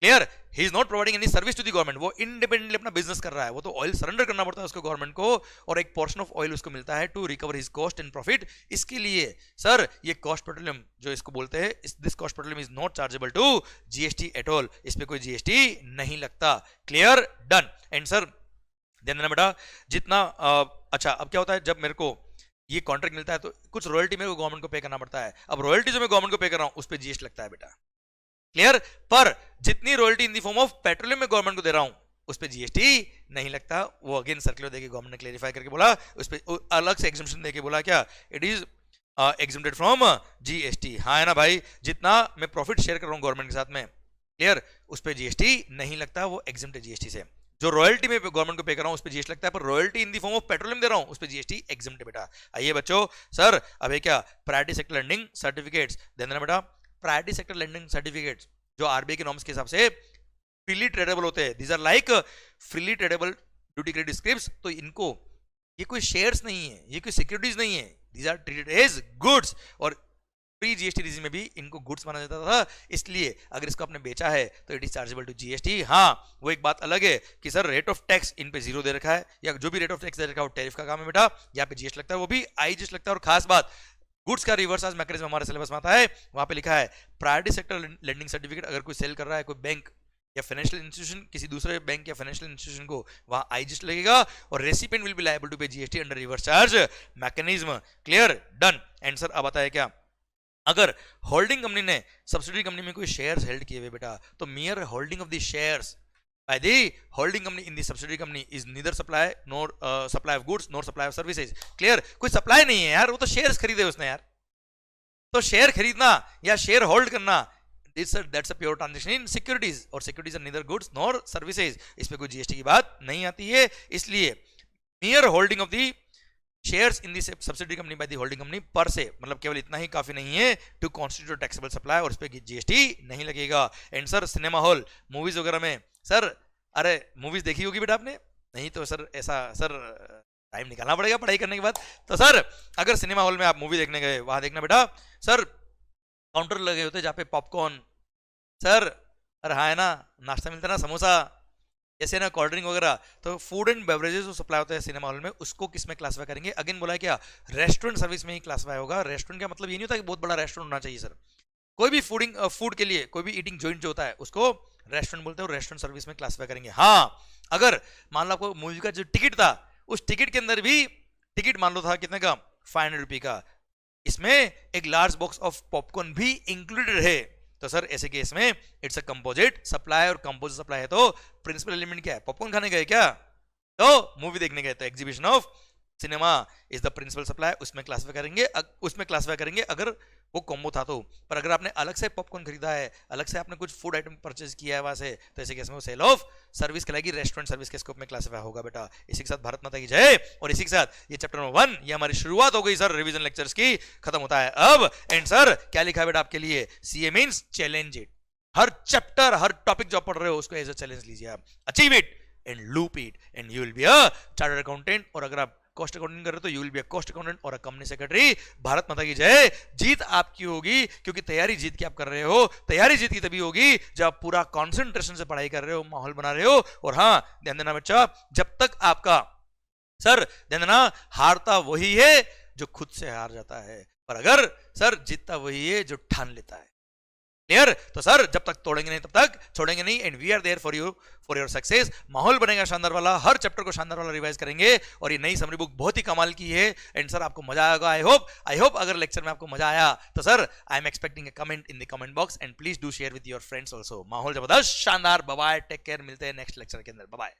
clear, he is not providing any service to the government, वो independently अपना business कर रहा है, वो तो oil surrender करना पड़ता है उसको गवर्नमेंट को, और एक पोर्शन ऑफ ऑयल उसको मिलता है to recover his cost and profit. इसके लिए सर ये कॉस्ट पेट्रोलियम जो इसको बोलते हैं, this cost petroleum is not chargeable to GST at all, इस पे कोई जीएसटी नहीं लगता, क्लियर, डन। एंड सर ध्यान देना बेटा, जितना अच्छा, अब क्या होता है, जब मेरे को ये कॉन्ट्रैक्ट मिलता है तो कुछ रॉयल्टी मेरे को गवर्नमेंट को पे करना पड़ता है। अब रॉयल्टी जो मैं गवर्नमेंट को पे कर रहा हूं उस पर जीएसटी लगता है बेटा, क्लियर। पर जितनी royalty in the form of petroleum में गवर्नमेंट को दे रहा हूं उस पे जीएसटी नहीं लगता। वो अगेन सर्कुलर देके गवर्नमेंट ने क्लेरिफाई करके बोला, उस पे अलग से एग्जम्पशन देके बोला क्या, it is exempted from GST. हाँ है ना भाई, जितना मैं प्रॉफिट शेयर कर रहा हूं गवर्नमेंट के साथ में, क्लियर, उस पे जीएसटी नहीं लगता, वो एग्जम्प्ट है जीएसटी से। जो रॉयल्टी में गवर्नमेंट को पे कर रहा हूं उस पे जीएसटी लगता है, पर royalty in the form of petroleum दे रहा हूं उस पे जीएसटी एग्जम्प्ट है बेटा। आइए बच्चों, सर अब ये क्या, प्रायोरिटी सेक्टर लेंडिंग सर्टिफिकेट्स, ध्यान देना बेटा, प्रायोरिटी सेक्टर लेंडिंग सर्टिफिकेट्स जो आरबीआई के नॉर्म्स के हिसाब से फ्रीली ट्रेडेबल होते हैं, these are like freely tradeable duty credit scripts. तो इनको, ये कोई शेयर्स नहीं है, ये कोई सिक्योरिटीज नहीं है, these are treated as goods, और प्री जीएसटी रिजीम में भी इनको गुड्स माना जाता था, इसलिए अगर इसको आपने बेचा है तो it is chargeable to GST. हाँ, वो एक बात अलग है कि सर रेट ऑफ टैक्स इन पे 0 दे रखा है, या जो भी रेट ऑफ टैक्स दे रखा है वो टैरिफ का काम है बेटा, यहाँ पे जीएसटी लगता है, वो भी आईजीएसटी लगता है। और खास बात, गुड्स का रिवर्स चार्ज मैकेनिज्म हमारे सिलेबस में आता है, वहां पे लिखा है प्रायोरिटी सेक्टर लेंडिंग सर्टिफिकेट अगर कोई सेल कर रहा है, कोई बैंक या फाइनेंशियल इंस्टीट्यूशन किसी दूसरे बैंक या फाइनेंशियल इंस्टीट्यूशन को, वहां आईजीएसटी लगेगा, और recipient will be liable to pay GST under reverse charge mechanism, clear, done. And sir अब आता है क्या, अगर होल्डिंग कंपनी ने सब्सिडी कंपनी में कोई शेयर्स हेल्ड किए हुए बेटा, तो mere holding of the shares by the holding company in the subsidiary company is neither supply nor supply of goods nor supply of services, clear, कोई supply नहीं है यार, वो तो शेयर्स खरीदे उसने यार, तो शेयर खरीदना या शेयर होल्ड करना, that's a pure transaction in securities, और securities are neither goods nor services, इस पे कोई जीएसटी की बात नहीं आती है। इसलिए mere holding of the shares in the subsidiary company by the holding company पर से, मतलब केवल इतना ही काफी नहीं है टू कॉन्स्टिट्यूट टैक्सेबल सप्लाई, और इस पे जीएसटी नहीं लगेगा। And sir cinema hall, movies वगैरह में, सर अरे मूवीज देखी होगी बेटा आपने, नहीं तो सर ऐसा सर टाइम निकालना पड़ेगा पढ़ाई करने के बाद। तो सर अगर सिनेमा हॉल में आप मूवी देखने गए, वहां देखना बेटा सर काउंटर लगे होते जहाँ पे पॉपकॉर्न, सर अरे हाँ है ना, नाश्ता मिलता है ना, समोसा, जैसे ना कोल्ड ड्रिंक वगैरह, तो फूड एंड बेवरेजेस जो सप्लाई होता है सिनेमा हॉल में, उसको किस में क्लासिफाई करेंगे? अगेन बोला है क्या, रेस्टोरेंट सर्विस में ही क्लासिफाई होगा। रेस्टोरेंट का मतलब ये नहीं होता कि बहुत बड़ा रेस्टोरेंट होना चाहिए सर, कोई भी फूड के लिए कोई भी ईटिंग जॉइंट जो होता है उसको रेस्टोरेंट बोलते हैं, रेस्टोरेंट सर्विस में क्लासिफाई करेंगे। हाँ, अगर मान लो आपको मूवी का जो टिकट था, उस टिकट के अंदर भी टिकट मान लो था कितने का, 500 रुपये का, इसमें एक लार्ज बॉक्स ऑफ पॉपकॉर्न भी इंक्लूडेड है, तो सर ऐसे केस में इट्स अ कंपोजिट सप्लाई, और कंपोजिट सप्लाई है तो प्रिंसिपल एलिमेंट क्या है, पॉपकॉर्न खाने गए क्या, तो मूवी देखने गए, तो exhibition of cinema is the principal supply, उसमें क्लासिफाई करेंगे अगर वो कॉम्बो था तो। पर अगर आपने अलग से पॉपकॉर्न खरीदा है, अलग से आपने कुछ फूड आइटम परचेज किया है वहां से, तो ऐसे केस में वो सेल ऑफ सर्विस कहलाएगी, रेस्टोरेंट सर्विस के स्कोप में क्लासिफाई होगा बेटा। इसी के साथ भारत माता की जय, और इसी के साथ ये चैप्टर नंबर 1 ये हमारी शुरुआत हो गई सर रिवीजन लेक्चर्स की, खत्म होता है अब। एंड सर क्या लिखा है बेटा आपके लिए, CA means challenge it, her chapter her topic जो आप पढ़ रहे हो उसको एज अ चैलेंज लीजिए आप, achieve it and loop it and you will be a chartered accountant, और अगर आप कॉस्ट अकाउंटिंग कर रहे हो तो you will be a cost accountant और अ कंपनी सेक्रेटरी। भारत माता की जय। जीत आपकी होगी क्योंकि तैयारी जीत की आप कर रहे हो, तैयारी जीत की तभी होगी जब आप पूरा कंसंट्रेशन से पढ़ाई कर रहे हो, माहौल बना रहे हो। और हाँ ध्यान देना बच्चा, जब तक आपका सर ध्यान देना, हारता वही है जो खुद से हार जाता है, पर अगर सर जीतता वही है जो ठान लेता है। क्लियर? तो सर जब तक तोड़ेंगे नहीं तब तक छोड़ेंगे नहीं, and we are there for you for your success. माहौल बनेगा शानदार वाला, हर चैप्टर को शानदार वाला रिवाइज करेंगे, और ये नई समरी बुक बहुत ही कमाल की है, एंड सर आपको मजा आएगा। आई होप अगर लेक्चर में आपको मजा आया तो sir I am expecting a comment in the comment box, and please do share with your friends also. माहौल जबरदस्त शानदार, बाय बाय, टेक केयर, मिलते हैं नेक्स्ट लेक्चर के अंदर, बाय बाय।